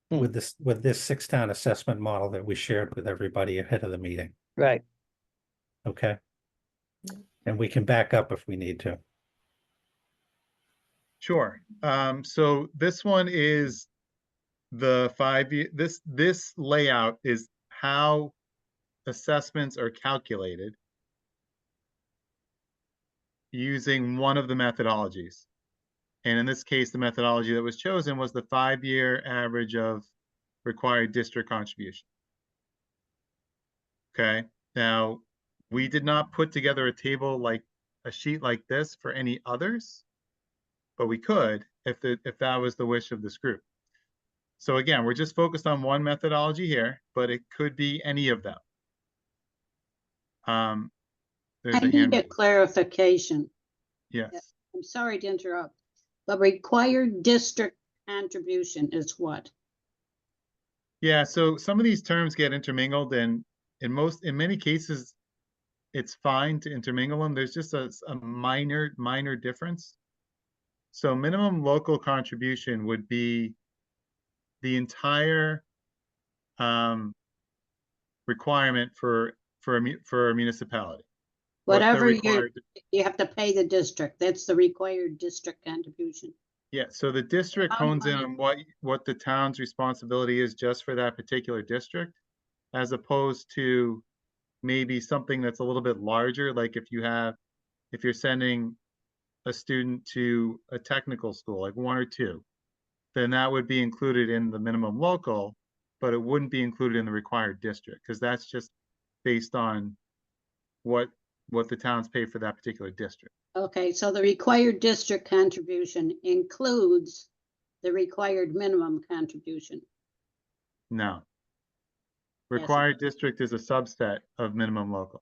with this 6-town assessment model that we shared with everybody ahead of the meeting. Right. Okay. And we can back up if we need to. Sure. So this one is the 5-year, this layout is how assessments are calculated using one of the methodologies. And in this case, the methodology that was chosen was the 5-year average of required district contribution. Okay, now we did not put together a table like a sheet like this for any others, but we could if that was the wish of this group. So again, we're just focused on one methodology here, but it could be any of them. There's I a need hand a raised. clarification. Yes. I'm sorry to interrupt. The required district contribution is what? Yeah, so some of these terms get intermingled, and in many cases, it's fine to intermingle them. There's just a minor difference. So minimum local contribution would be the entire requirement for a municipality. What they're Whatever required. you have to pay the district, that's the required district contribution. Yeah, so the district hones in on what the town's responsibility is just for that particular district, as opposed to maybe something that's a little bit larger, like if you're sending a student to a technical school, like 1 or 2, then that would be included in the minimum local, but it wouldn't be included in the required district, because that's just based on what the towns pay for that particular district. Okay, so the required district contribution includes the required minimum contribution. No. Yes. Required district is a subset of minimum local.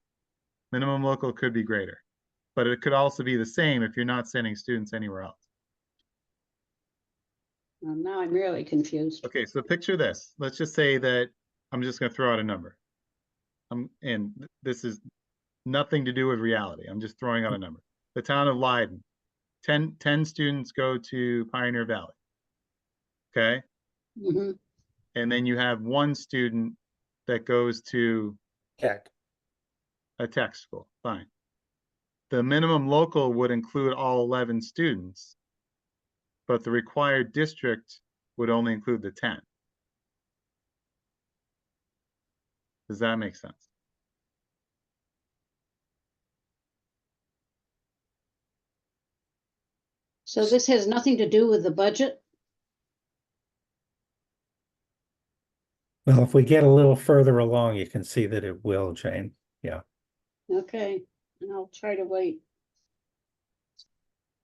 Minimum local could be greater, but it could also be the same if you're not sending students anywhere else. Well, now I'm really confused. Okay, so picture this. Let's just say that I'm just going to throw out a number. And this is nothing to do with reality. I'm just throwing out a number. The town of Leiden, 10 students go to Pioneer Valley. Okay. Mhm. And then you have 1 student that goes to Tech. a tech school. Fine. The minimum local would include all 11 students, but the required district would only include the 10. Does that make sense? So this has nothing to do with the budget? Well, if we get a little further along, you can see that it will, Jane. Yeah. Okay, and I'll try to wait.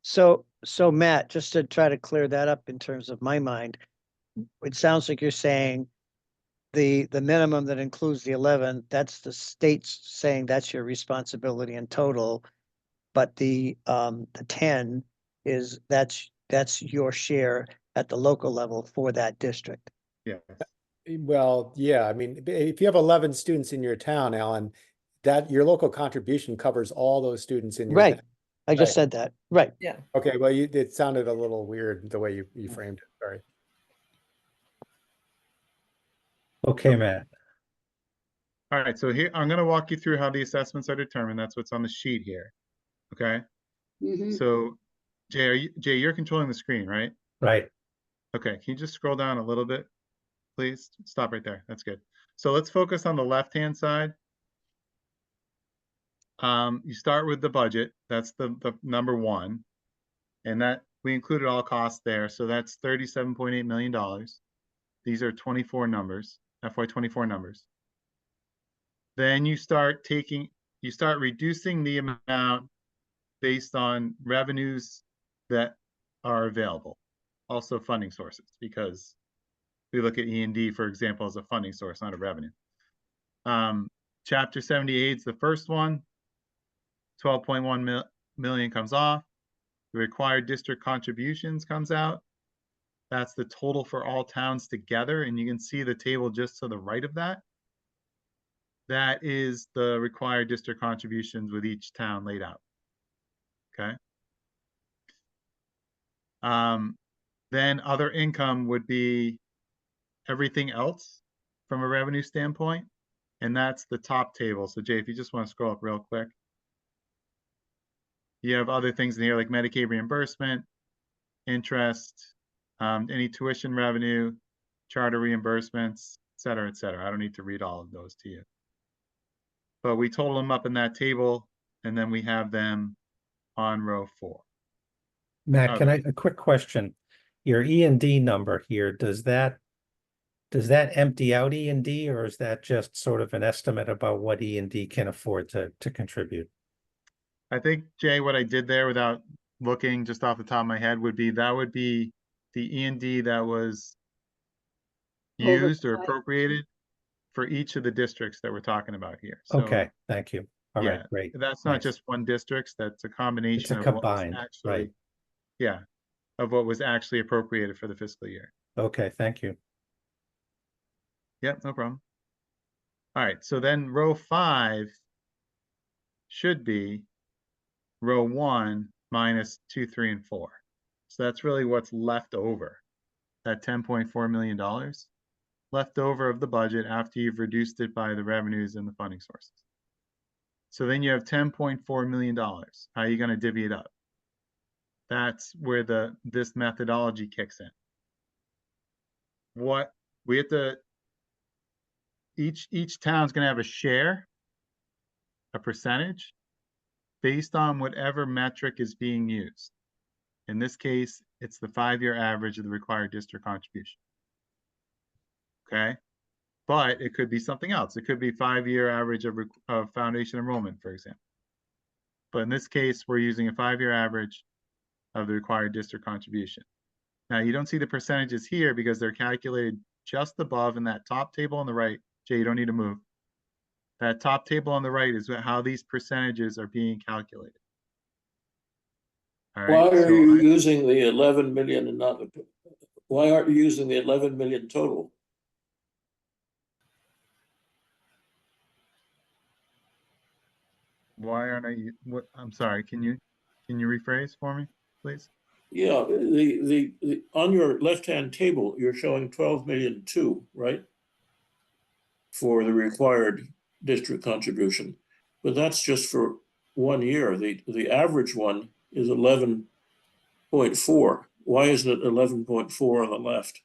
So Matt, just to try to clear that up in terms of my mind, it sounds like you're saying the minimum that includes the 11, that's the state's saying that's your responsibility in total, but the 10 is that's your share at the local level for that district. Yeah. Well, yeah, I mean, if you have 11 students in your town, Alan, that your local contribution covers all those students in your Right. town. I just Right. said that. Right. Yeah. Okay, well, it sounded a little weird the way you framed it. Sorry. Okay, Matt. All right, so here I'm going to walk you through how the assessments are determined. That's what's on the sheet here. Okay. Mhm. So Jay, you're controlling the screen, right? Right. Okay, can you just scroll down a little bit, please? Stop right there. That's good. So let's focus on the left-hand side. You start with the budget. That's the number 1. And that we included all costs there. So that's $37.8 million. These are 24 numbers, FY24 numbers. Then you start reducing the amount based on revenues that are available. Also funding sources, because we look at E&D, for example, as a funding source, not a revenue. Chapter 78 is the first one. 12.1 million comes off. The required district contributions comes out. That's the total for all towns together. And you can see the table just to the right of that. That is the required district contributions with each town laid out. Okay. Then other income would be everything else from a revenue standpoint. And that's the top table. So Jay, if you just want to scroll up real quick. You have other things in here like Medicaid reimbursement, interest, any tuition revenue, charter reimbursements, et cetera, et cetera. I don't need to read all of those to you. But we total them up in that table, and then we have them on row 4. Matt, can Okay. a quick question? Your E&D number here, does that empty out E&D, or is that just sort of an estimate about what E&D can afford to contribute? I think, Jay, what I did there without looking just off the top of my head would be the E&D that was used or Oversight. appropriated for each of the districts that we're talking about here. So, Okay, thank you. All right, yeah, great. that's not Nice. just one district, that's a It's combination a of what was combined, actually, right? yeah, of what was actually appropriated for the fiscal year. Okay, thank you. Yep, no problem. All right, so then row 5 should be row 1 minus 2, 3, and 4. So that's really what's left over, that $10.4 million left over of the budget after you've reduced it by the revenues and the funding sources. So then you have $10.4 million. How are you going to divvy it up? That's where this methodology kicks in. What we have to, each town's going to have a share, a percentage, based on whatever metric is being used. In this case, it's the 5-year average of the required district contribution. Okay, but it could be something else. It could be 5-year average of foundation enrollment, for example. But in this case, we're using a 5-year average of the required district contribution. Now, you don't see the percentages here because they're calculated just above in that top table on the right. Jay, you don't need to move. That top table on the right is how these percentages are being calculated. All right. Why are so you using the 11 million and not the, why aren't you using the 11 million total? Why aren't I? What? I'm sorry. Can you rephrase for me, please? Yeah, the on your left-hand table, you're showing 12 million too, right? For the required district contribution, but that's just for 1 year. The average one is 11.4. Why isn't it 11.4 on the left?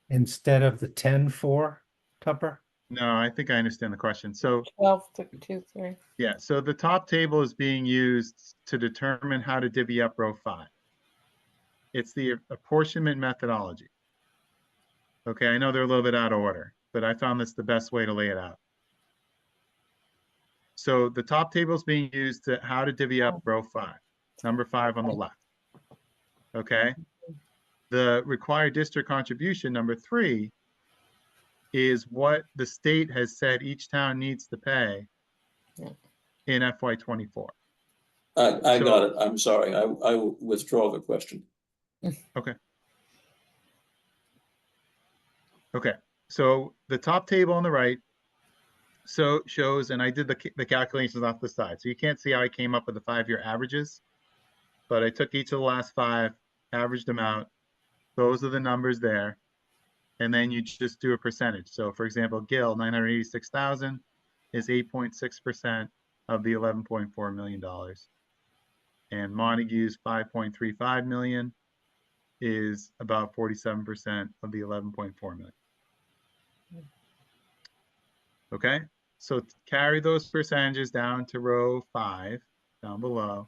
Instead of the 10-4, Tupper? No, I think I understand the question. So 12 to 2, 3. yeah, so the top table is being used to determine how to divvy up row 5. It's the apportionment methodology. Okay, I know they're a little bit out of order, but I found this the best way to lay it out. So the top table is being used to how to divvy up row 5, number 5 on the left. Okay, the required district contribution, number 3, is what the state has said each town needs to pay in FY24. I got it. I'm sorry. I will withdraw the question. Okay. Okay. So the top table on the right shows, and I did the calculations off the side. So you can't see how I came up with the 5-year averages, but I took each of the last 5, averaged them out. Those are the numbers there. And then you just do a percentage. So for example, Gill, 986,000 is 8.6% of the $11.4 million. And Montague's 5.35 million is about 47% of the 11.4 million. Okay, so carry those percentages down to row 5, down below.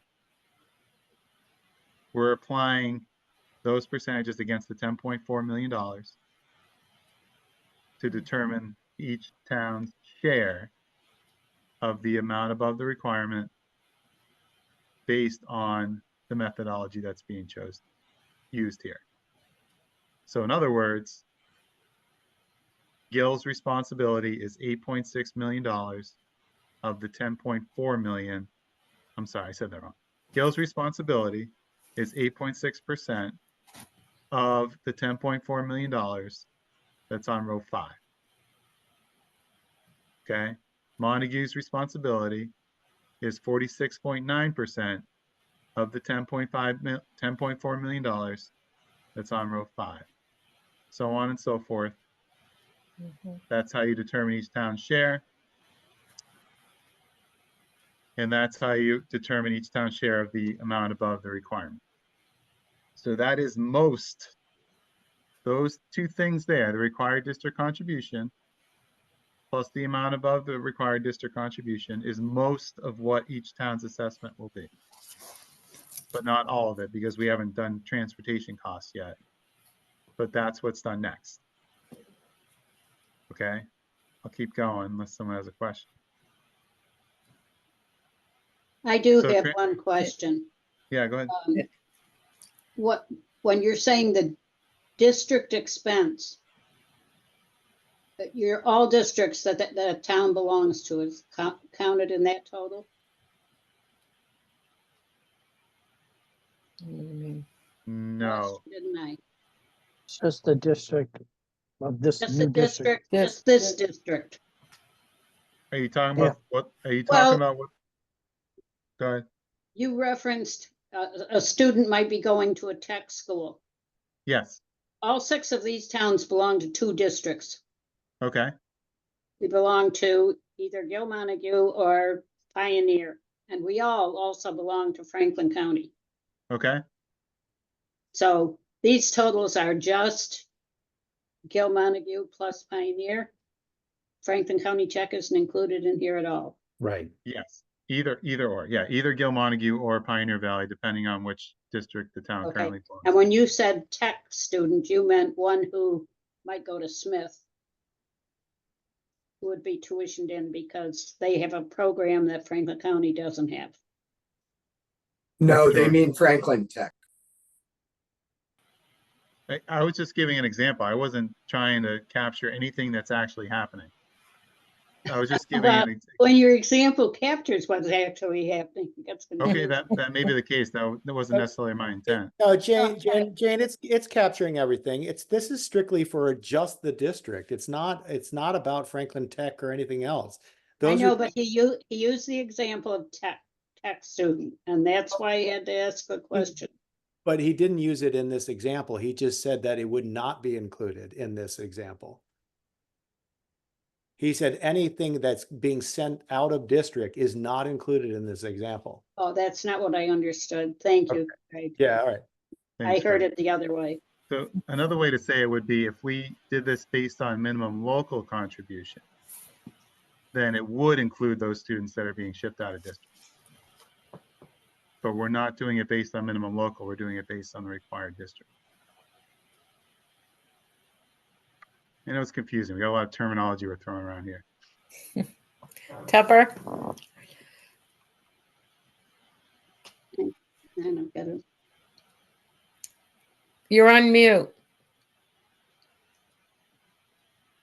We're applying those percentages against the $10.4 million to determine each town's share of the amount above the requirement based on the methodology that's being used here. So in other words, Gill's responsibility is $8.6 million of the 10.4 million. I'm sorry, I said that wrong. Gill's responsibility is 8.6% of the $10.4 million that's on row 5. Okay. Montague's responsibility is 46.9% of the $10.4 million that's on row 5. So on and so forth. That's how you determine each town's share. And that's how you determine each town's share of the amount above the requirement. So that is those 2 things there, the required district contribution plus the amount above the required district contribution is most of what each town's assessment will be. But not all of it, because we haven't done transportation costs yet. But that's what's done next. Okay, I'll keep going unless someone has a question. I do So have one question. Yeah, go ahead. What, when you're saying the district expense, that all districts that the town belongs to is counted in that total? No, Didn't I? It's just the district of this Just the new district. district, just this district. are you talking Yeah. about what? Are you Well- talking about what? Go ahead. You referenced a student might be going to a tech school. Yes. All 6 of these towns belong to 2 districts. Okay. We belong to either Gil Montague or Pioneer, and we all also belong to Franklin County. Okay. So these totals are just Gil Montague plus Pioneer. Franklin County check isn't included in here at all. Right. Yes. Either or. Yeah. Either Gil Montague or Pioneer Valley, depending on which district the town Okay. currently belongs. And when you said tech student, you meant one who might go to Smith, who would be tuitioned in because they have a program that Franklin County doesn't have. No, they Sure. mean Franklin Tech. I was just giving an example. I wasn't trying to capture anything that's actually happening. I was just giving Well, an example. when your example captures what's actually happening, that's Okay, that may be the case. That wasn't necessarily my intent. No, Jane, it's capturing everything. This is strictly for just the district. It's not about Franklin Tech or anything else. I Those know, are, but he used the example of tech student, and that's why I had to ask the question. but he didn't use it in this example. He just said that it would not be included in this example. He said anything that's being sent out of district is not included in this example. Oh, that's not what I understood. Thank you. Yeah, all right. I Thanks, heard Craig. it the other way. So another way to say it would be if we did this based on minimum local contribution, then it would include those students that are being shipped out of district. But we're not doing it based on minimum local. We're doing it based on the required district. I know it's confusing. We got a lot of terminology we're throwing around here. Tupper? I don't get it. You're on mute.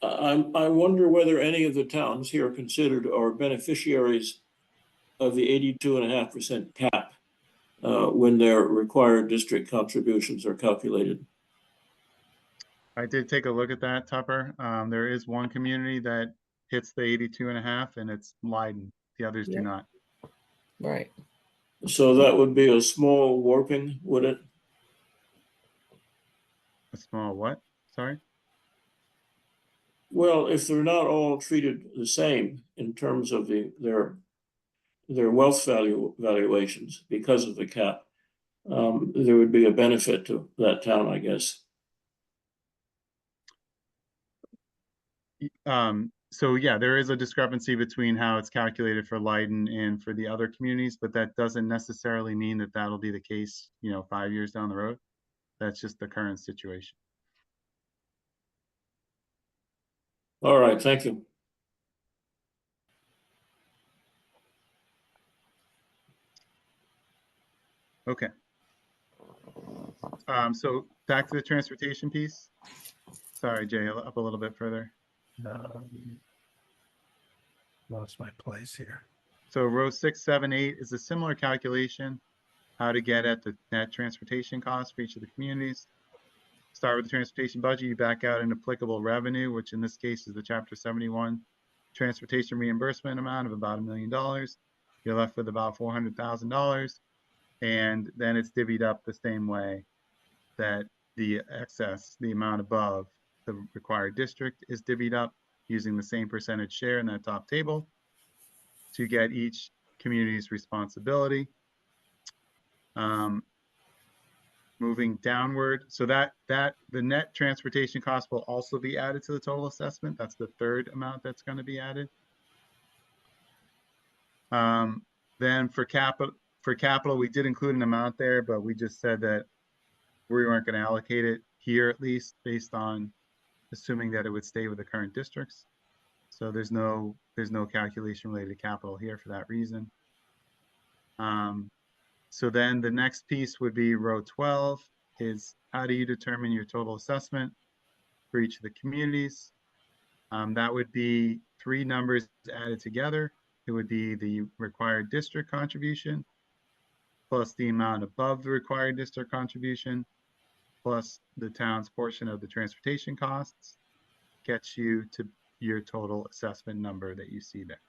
I wonder whether any of the towns here are considered or beneficiaries of the 82.5% cap when their required district contributions are calculated. I did take a look at that, Tupper. There is one community that hits the 82.5, and it's Leiden. The others do Yeah. not. Right. So that would be a small warping, would it? A small what? Sorry? Well, if they're not all treated the same in terms of their wealth valuations because of the cap, there would be a benefit to that town, I guess. So yeah, there is a discrepancy between how it's calculated for Leiden and for the other communities, but that doesn't necessarily mean that that'll be the case, 5 years down the road. That's just the current situation. All right, thank you. Okay. So back to the transportation piece. Sorry, Jay, up a little bit further. Lost my place here. So row 6, 7, 8 is a similar calculation, how to get at the net transportation costs for each of the communities. Start with the transportation budget, you back out an applicable revenue, which in this case is the Chapter 71 transportation reimbursement amount of about $1 million. You're left with about $400,000. And then it's divvied up the same way that the excess, the amount above the required district, is divvied up using the same percentage share in that top table to get each community's responsibility. Moving downward, so that the net transportation cost will also be added to the total assessment. That's the third amount that's going to be added. Then for capital, we did include an amount there, but we just said that we weren't going to allocate it here, at least based on assuming that it would stay with the current districts. So there's no calculation related to capital here for that reason. So then the next piece would be row 12 is how do you determine your total assessment for each of the communities? That would be 3 numbers added together. It would be the required district contribution plus the amount above the required district contribution plus the town's portion of the transportation costs gets you to your total assessment number that you see there.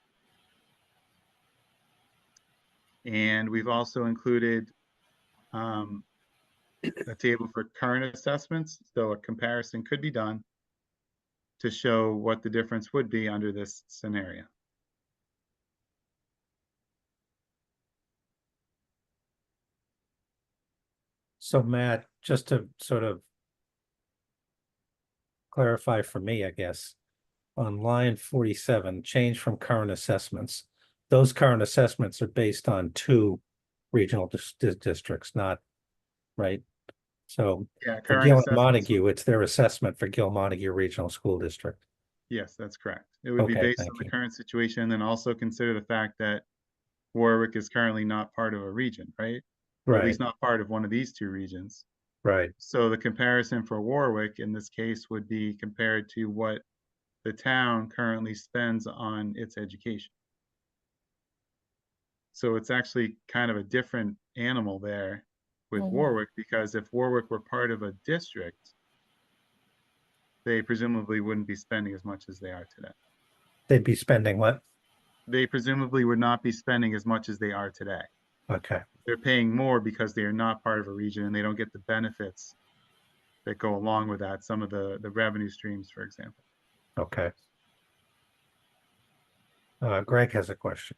And we've also included a table for current assessments. So a comparison could be done to show what the difference would be under this scenario. So Matt, just to sort of clarify for me, I guess, on line 47, change from current assessments. Those current assessments are based on 2 regional districts, not, right? So Yeah, for current Gil and assessments. Montague, it's their assessment for Gil Montague Regional School District. Yes, that's correct. It would be Okay, based on thank the you. current situation, and then also consider the fact that Warwick is currently not part of a region, right? Or at Right, least not part of one of these 2 regions. right. So the comparison for Warwick in this case would be compared to what the town currently spends on its education. So it's actually kind of a different animal there with Warwick, because if Warwick were part of a district, they presumably wouldn't be spending as much as they are today. They'd be spending what? They presumably would not be spending as much as they are today. Okay, They're paying more because they are not part of a region and they don't get the benefits that go along with that, some of the revenue streams, for example. okay. Greg has a question.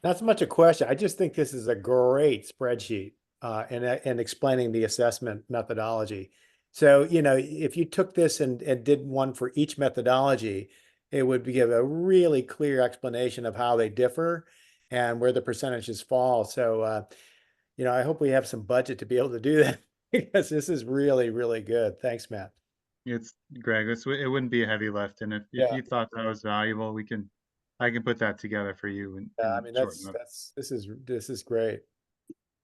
Not so much a question. I just think this is a great spreadsheet and explaining the assessment methodology. So, you know, if you took this and did one for each methodology, it would give a really clear explanation of how they differ and where the percentages fall. So, you know, I hope we have some budget to be able to do that because this is really, really good. Thanks, Matt. It's Greg, it wouldn't be a heavy lift. And if Yeah. you thought that was valuable, I can put that together for you in I mean, short notice. this is great.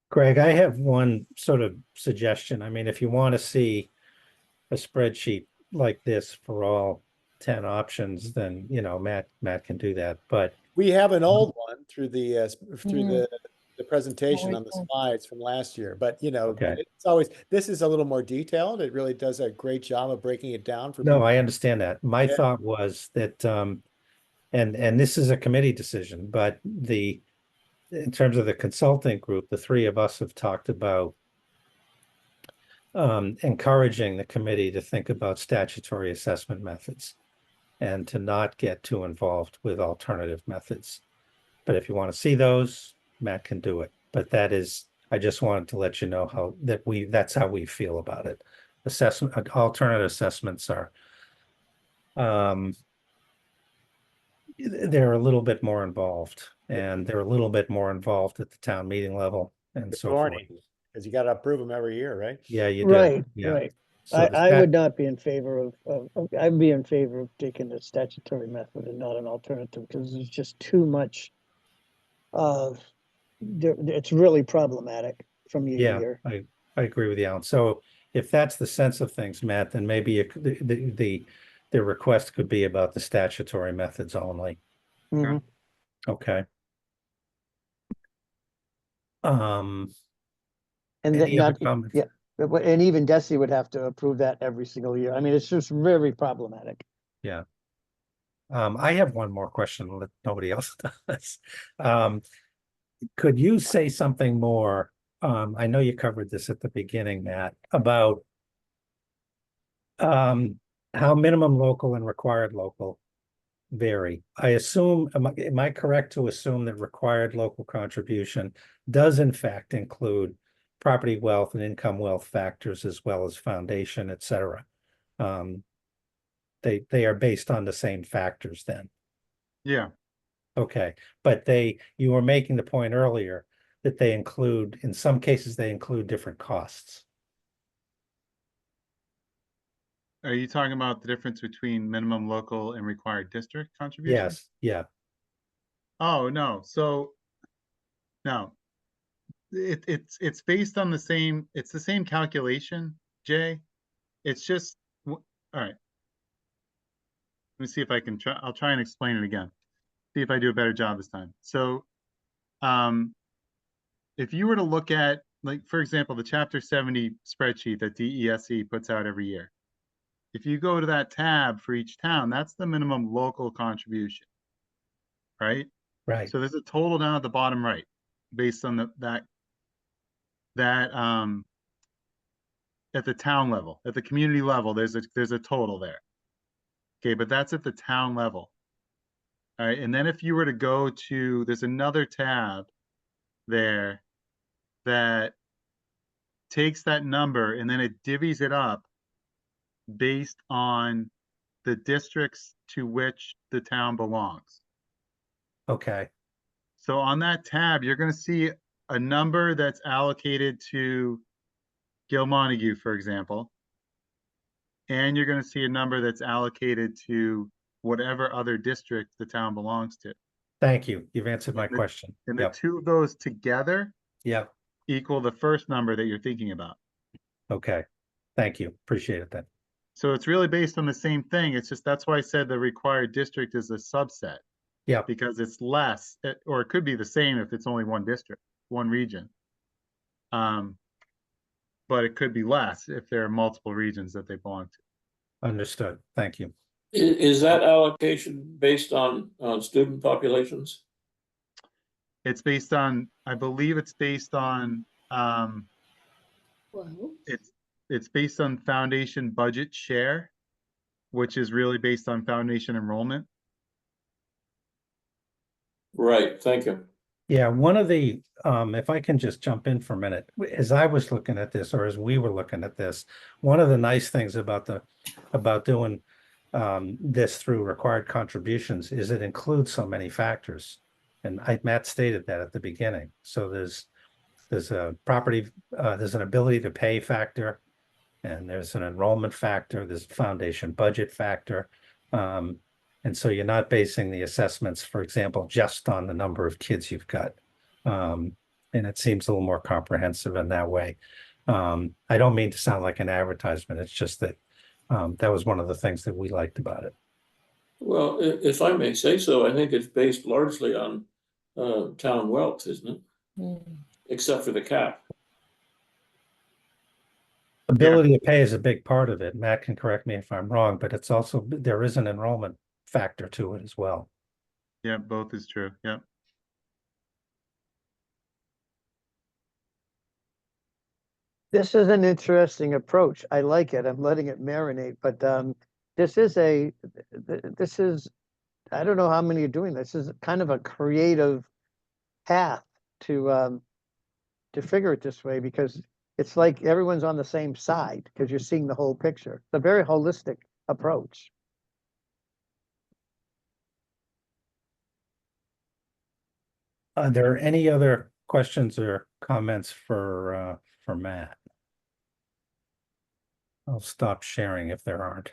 Greg, I have one sort of suggestion. I mean, if you want to see a spreadsheet like this for all 10 options, then, you know, Matt can do that. But We have an old one through the presentation on the slides from last year, but you know, Okay. it's always, this is a little more detailed. It really does a great job of breaking it down for no, people. I understand that. My Yeah. thought was that, and this is a committee decision, but in terms of the consulting group, the 3 of us have talked about encouraging the committee to think about statutory assessment methods and to not get too involved with alternative methods. But if you want to see those, Matt can do it. But I just wanted to let you know that's how we feel about it. Alternative assessments are, they're a little bit more involved, and they're a little bit more involved at the town meeting level and so forth. Because you got to approve them every year, right? Yeah, you do. Right, Yeah. right. So the I would not be in favor I'd be in favor of taking the statutory method and not an alternative, because there's just too much it's really problematic from year to Yeah, year. I agree with you, Alan. So if that's the sense of things, Matt, then maybe the request could be about the statutory methods only. Mhm. Okay. And then Any other not, comments? yeah, and even Desi would have to approve that every single year. I mean, it's just very problematic. Yeah. I have one more question that nobody else does. Could you say something more? I know you covered this at the beginning, Matt, about how minimum local and required local vary. I assume, am I correct to assume that required local contribution does in fact include property wealth and income wealth factors as well as foundation, et cetera. They are based on the same factors then. Yeah, Okay, but you were making the point earlier that they include, in some cases, they include different costs. are you talking about the difference between minimum local and required district contribution? Yes, yeah, Oh, no, so, no. It's based on it's the same calculation, Jay. It's just, all right. Let me see if I can I'll try and explain it again. See if I do a better job this time. So, if you were to look at, like, for example, the Chapter 70 spreadsheet that DESE puts out every year, if you go to that tab for each town, that's the minimum local contribution, right? right. So there's a total down at the bottom right, based on that at the town level, at the community level, there's a total there. Okay, but that's at the town level. All right, and then if you were to go to, there's another tab there that takes that number and then it divvies it up based on the districts to which the town belongs. Okay, So on that tab, you're going to see a number that's allocated to Gil Montague, for example, and you're going to see a number that's allocated to whatever other district the town belongs to. thank you. You've answered my question. And the Yep, two of those together yep, equal the first number that you're thinking about. okay. Thank you. Appreciate it then. So it's really based on the same thing. It's just, that's why I said the required district is a subset, Yeah, because it's less, or it could be the same if it's only one district, one region. But it could be less if there are multiple regions that they belong to. understood. Thank you. Is that allocation based on student populations? It's based on, I believe it's based on, Well, it's based on foundation budget share, which is really based on foundation enrollment. Right, thank you. Yeah, one of the, if I can just jump in for a minute, as I was looking at this, or as we were looking at this, one of the nice things about doing this through required contributions is it includes so many factors. And Matt stated that at the beginning. So there's a property, there's an ability to pay factor, and there's an enrollment factor, there's a foundation budget factor. And so you're not basing the assessments, for example, just on the number of kids you've got. And it seems a little more comprehensive in that way. I don't mean to sound like an advertisement. It's just that that was one of the things that we liked about it. Well, if I may say so, I think it's based largely on town wealth, isn't it? Except for the cap. Ability to pay is a big part of it. Matt can correct me if I'm wrong, but it's also, there is an enrollment factor to it as well. Yeah, both is true. Yeah. This is an interesting approach. I like it. I'm letting it marinate, but this is I don't know how many are doing this. This is kind of a creative path to figure it this way, because it's like everyone's on the same side because you're seeing the whole picture. It's a very holistic approach. Are there any other questions or comments for Matt? I'll stop sharing if there aren't.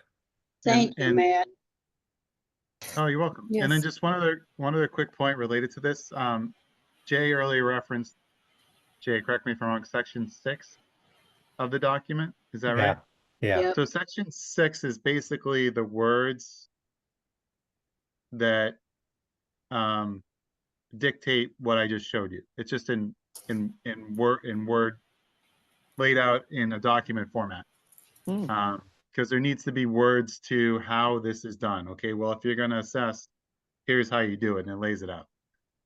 thank you, and- Matt. Oh, you're welcome. And then Yes. just one other quick point related to this. Jay earlier referenced, Jay, correct me if I'm wrong, section 6 of the document. Is that right? Yeah, Yep. So section 6 is basically the words that dictate what I just showed you. It's just in word laid out in a document format. Because there needs to be words to how this is done. Okay, well, if you're going to assess, here's how you do it, and it lays it out.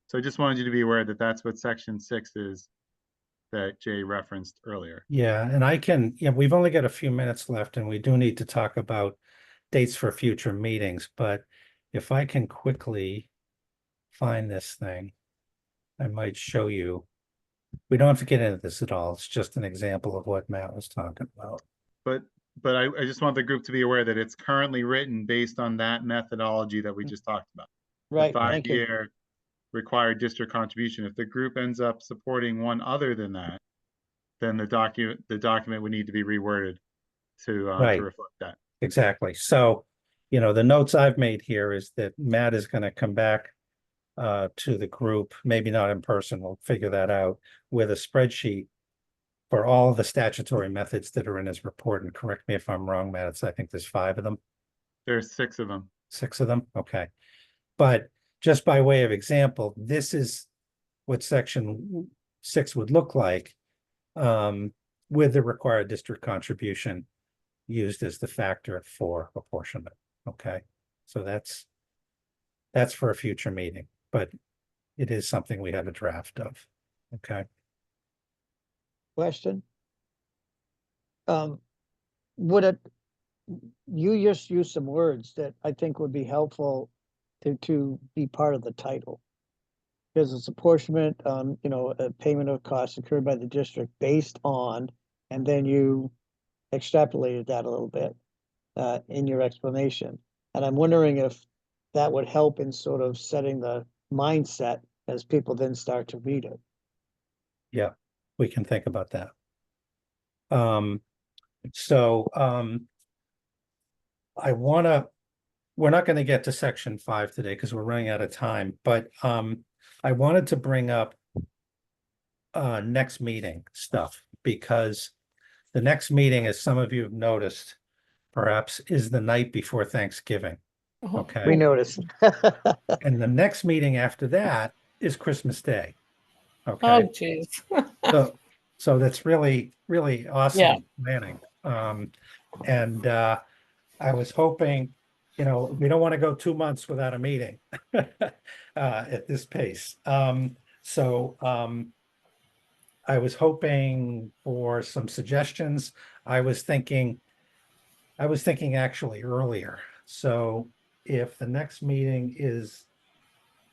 So I just wanted you to be aware that that's what section 6 is that Jay referenced earlier. yeah, and we've only got a few minutes left, and we do need to talk about dates for future meetings, but if I can quickly find this thing, I might show you We don't have to get into this at all. It's just an example of what Matt was talking about. But I just want the group to be aware that it's currently written based on that methodology that we just talked about. The Right, thank you. 5-year required district contribution. If the group ends up supporting one other than that, then the document would need to be reworded to Right. reflect that. Exactly. So, the notes I've made here is that Matt is going to come back to the group, maybe not in person, we'll figure that out, with a spreadsheet for all the statutory methods that are in his report. And correct me if I'm wrong, Matt, I think there's 5 of them. There's 6 of them. 6 of them? Okay. But just by way of example, this is what section 6 would look like with the required district contribution used as the factor for apportionment. Okay. So that's for a future meeting, but it is something we have a draft of. Okay. Question? Would it, you just use some words that I think would be helpful to be part of the title. Because it's apportionment, a payment of costs incurred by the district based on, and then you extrapolated that a little bit in your explanation. And I'm wondering if that would help in sort of setting the mindset as people then start to read it. Yeah, we can think about that. We're not going to get to section 5 today because we're running out of time, but I wanted to bring up next meeting stuff, because the next meeting, as some of you have noticed, perhaps, is the night before Thanksgiving. Okay. We noticed. And the next meeting after that is Christmas Day. Okay. Oh, geez. So that's really, really awesome Yeah. planning. And I was hoping, we don't want to go 2 months without a meeting at this pace. I was hoping for some suggestions. I was thinking actually earlier. So if the next meeting is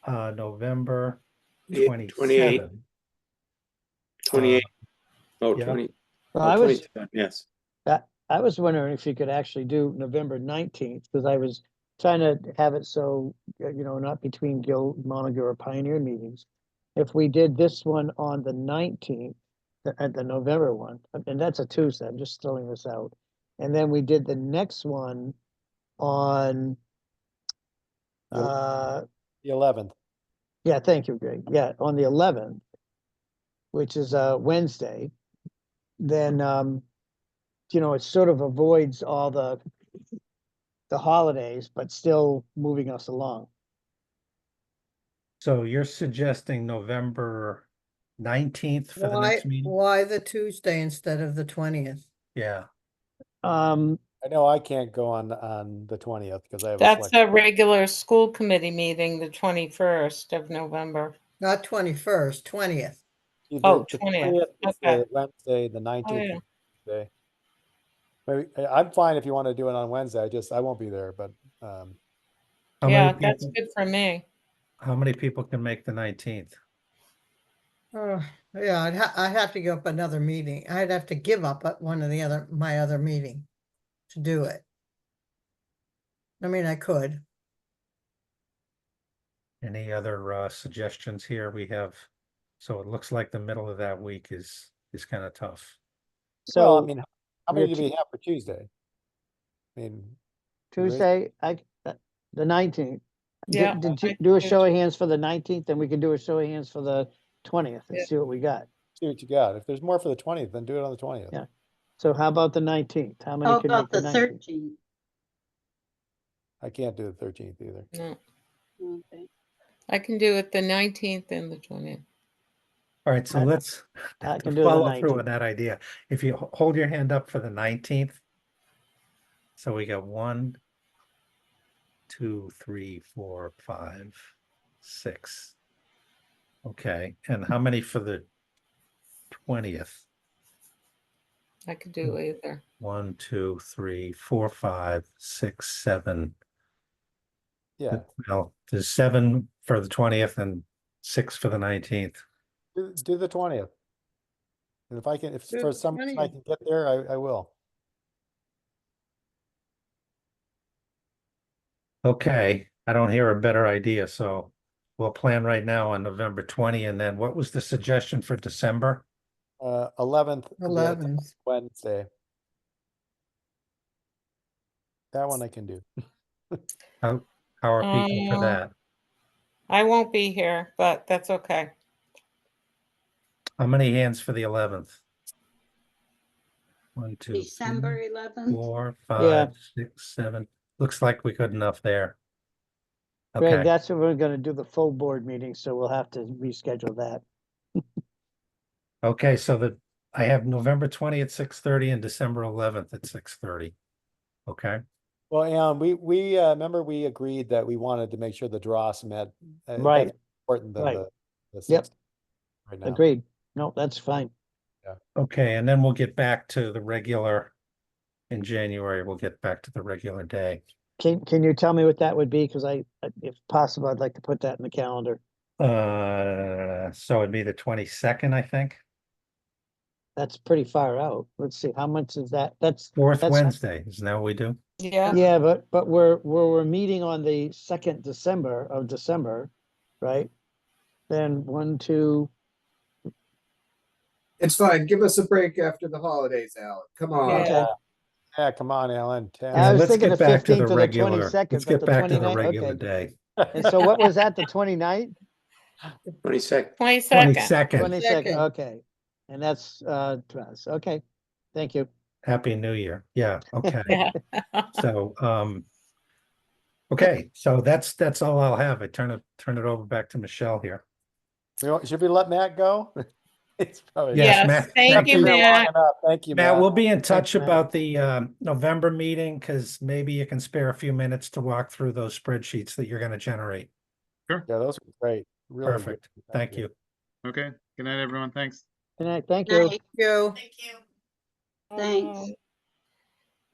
November 27. 28. Oh, yeah. 20. Well, Oh, I was 27, yes. I was wondering if you could actually do November 19th, because I was trying to have it so, not between Guild, Montague, or Pioneer meetings. If we did this one on the 19th, at the November one, and that's a Tuesday, I'm just throwing this out. And then we did the next one on, The 11th. yeah, thank you, Greg. Yeah, on the 11th, which is Wednesday, then, it sort of avoids all the holidays, but still moving us along. So you're suggesting November 19th for the next meeting? Why the Tuesday instead of the 20th? Yeah. I know I can't go on the 20th because I have That's a a regular school committee meeting, the 21st of November. Not 21st, 20th. Oh, the 20th. is Okay. the Wednesday, the 19th. Oh, yeah. Tuesday. Maybe I'm fine if you want to do it on Wednesday. I won't be there, but How Yeah, many that's people, good for me. how many people can make the 19th? Yeah, I'd have to give up another meeting. I'd have to give up one of my other meeting to do it. I mean, I could. Any other suggestions here? So it looks like the middle of that week is kind of tough. So well, I mean, how many we're do we have for Tuesday? I mean, Tuesday, the 19th. Yeah, Did you I do a can show of do- hands for the 19th? Then we can do a show of hands for the 20th and Yeah. see what we got. see what you got. If there's more for the 20th, then do it on the 20th. Yeah. So how about the 19th? How many How can make about the the 19th? 13th? I can't do the 13th either. No, Okay. I can do it the 19th and the 20th. All right, so I- let's I can do the follow through 19th. on that idea. If you hold your hand up for the 19th. So we got 1, 2, 3, 4, 5, 6. Okay, and how many for the 20th? I could do either. 1, 2, 3, 4, 5, 6, 7. Yeah, Well, there's 7 for the 20th and 6 for the 19th. do the 20th. And if I can, if Good for some reason I morning. can get there, I will. Okay, I don't hear a better idea, so we'll plan right now on November 20, and then what was the suggestion for December? 11th. 11th. Wednesday. That one I can do. How are people for that? I won't be here, but that's okay. How many hands for the 11th? 1, 2, 3, December 11th. 4, Yeah. 5, 6, 7. Looks like we got enough there. Greg, Okay, that's what we're gonna do the full board meeting, so we'll have to reschedule that. okay, so that I have November 20 at 6:30 and December 11th at 6:30. Okay, Well, Alan, we remember we agreed that we wanted to make sure the Dras met. Right, That's important than right. the Yep. 6th right now. Agreed. No, that's fine. okay, and then we'll get back to the regular in January. We'll get back to the regular day. Can you tell me what that would be? Because if possible, I'd like to put that in the calendar. So it'd be the 22nd, I think. That's pretty far out. Let's see, how much is that? That's, Fourth that's, Wednesday, isn't that what we do? Yeah. yeah, but we're meeting on the 2nd of December, right? Then 1, 2, It's fine. Give us a break after the holidays, Alan. Come on. Yeah. okay. Yeah, come on, Alan. 10. I was let's thinking get the back to 15th or the regular. 22nd, Let's but get the back to the 29th, regular okay. day. And so what was that, the 29th? 22nd. 22nd. 22nd. 22nd, okay. And that's, Dras. Okay, thank you. Happy New Year. Yeah, okay. Yeah. So, okay, so that's all I'll have. I turn it over back to Michelle here. Should we let Matt go? It's probably. Yes, Yes, Matt, thank thank you, you. Matt. Thank you, Matt, Matt. we'll be in touch Matt. about the November meeting because maybe you can spare a few minutes to walk through those spreadsheets that you're going to generate. Yeah, those were great. Really good. Perfect. Thank you. Okay, good night, everyone. Thanks. Good night, thank you. Night. You. Thanks.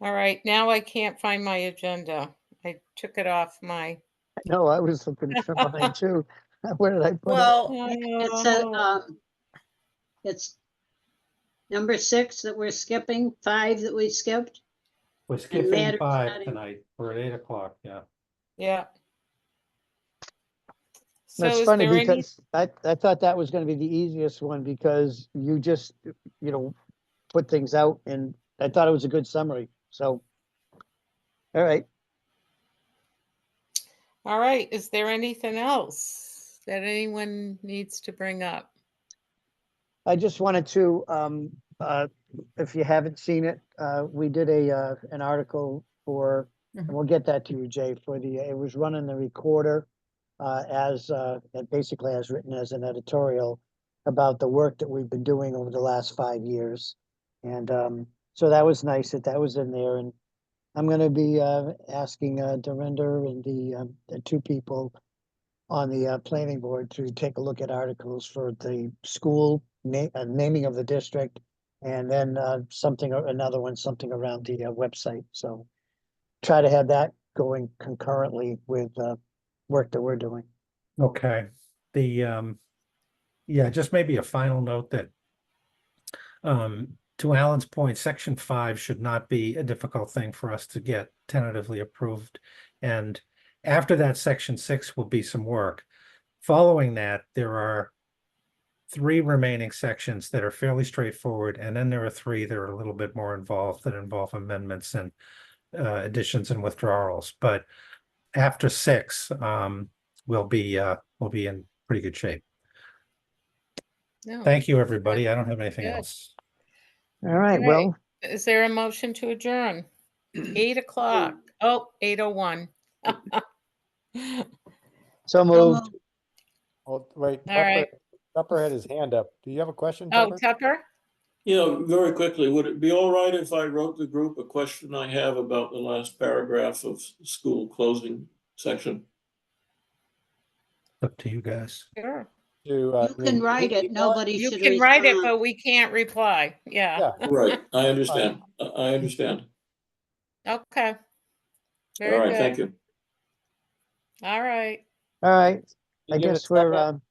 All right, now I can't find my agenda. I took it off my. No, I was looking for mine too. Where did I put it? Well, It's it's number 6 that we're skipping, 5 that we skipped. We're matters skipping 5 not in- tonight. We're at 8 o'clock, yeah. Yeah. That's So is funny there any, because I thought that was gonna be the easiest one because you just, put things out and I thought it was a good summary, so. All right, all right, is there anything else that anyone needs to bring up? I just wanted to, if you haven't seen it, we did an article for, and we'll get that to you, Jay, it was running the recorder. Basically as written as an editorial about the work that we've been doing over the last 5 years. And so that was nice that was in there. And I'm gonna be asking Darinder and the 2 people on the planning board to take a look at articles for the school naming of the district. And then another one, something around the website. So try to have that going concurrently with work that we're doing. Okay, yeah, just maybe a final note that to Alan's point, section 5 should not be a difficult thing for us to get tentatively approved. And after that, section 6 will be some work. Following that, there are 3 remaining sections that are fairly straightforward, and then there are 3 that are a little bit more involved that involve amendments and additions and withdrawals. But after 6, we'll be in pretty good shape. No. Thank you, everybody. I don't have anything Good. else. All right, Right. well, Is there a motion to adjourn? 8 o'clock. Oh, 8:01. so moved. Oh, wait, All right. Tupper had his hand up. Do you have a question, Oh, Tupper? Tupper? Yeah, very quickly, would it be all right if I wrote the group a question I have about the last paragraph of school closing section? Up to you guys. Sure. You can write it, nobody You should can write it, respond. but we can't reply. Yeah. Yeah, Right, I understand. I understand. Okay. All Very right, good. thank you. All right. All right, You I give it a guess we're second?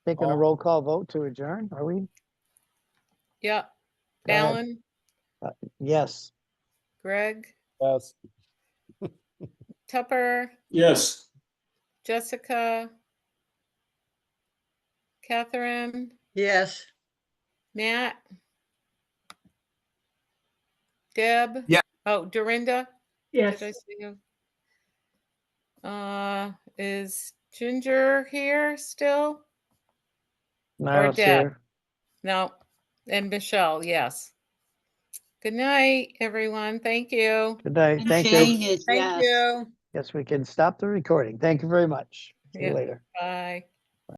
taking a All- roll call vote to adjourn, are we? Yep. Go ahead. Alan, Yes. Greg, Yes. Tupper, Yes. Jessica, Catherine, Yes. Matt, Deb? Yeah. Oh, Dorinda? Yes. Did I see you? Is Ginger here still? I Or don't see Deb? her. No. And Michelle, yes. Good night, everyone. Thank you. Good night. And Thank Jane you. is Thank yes. you. Guess we can stop the recording. Thank you very much. See you Yeah. later. Bye.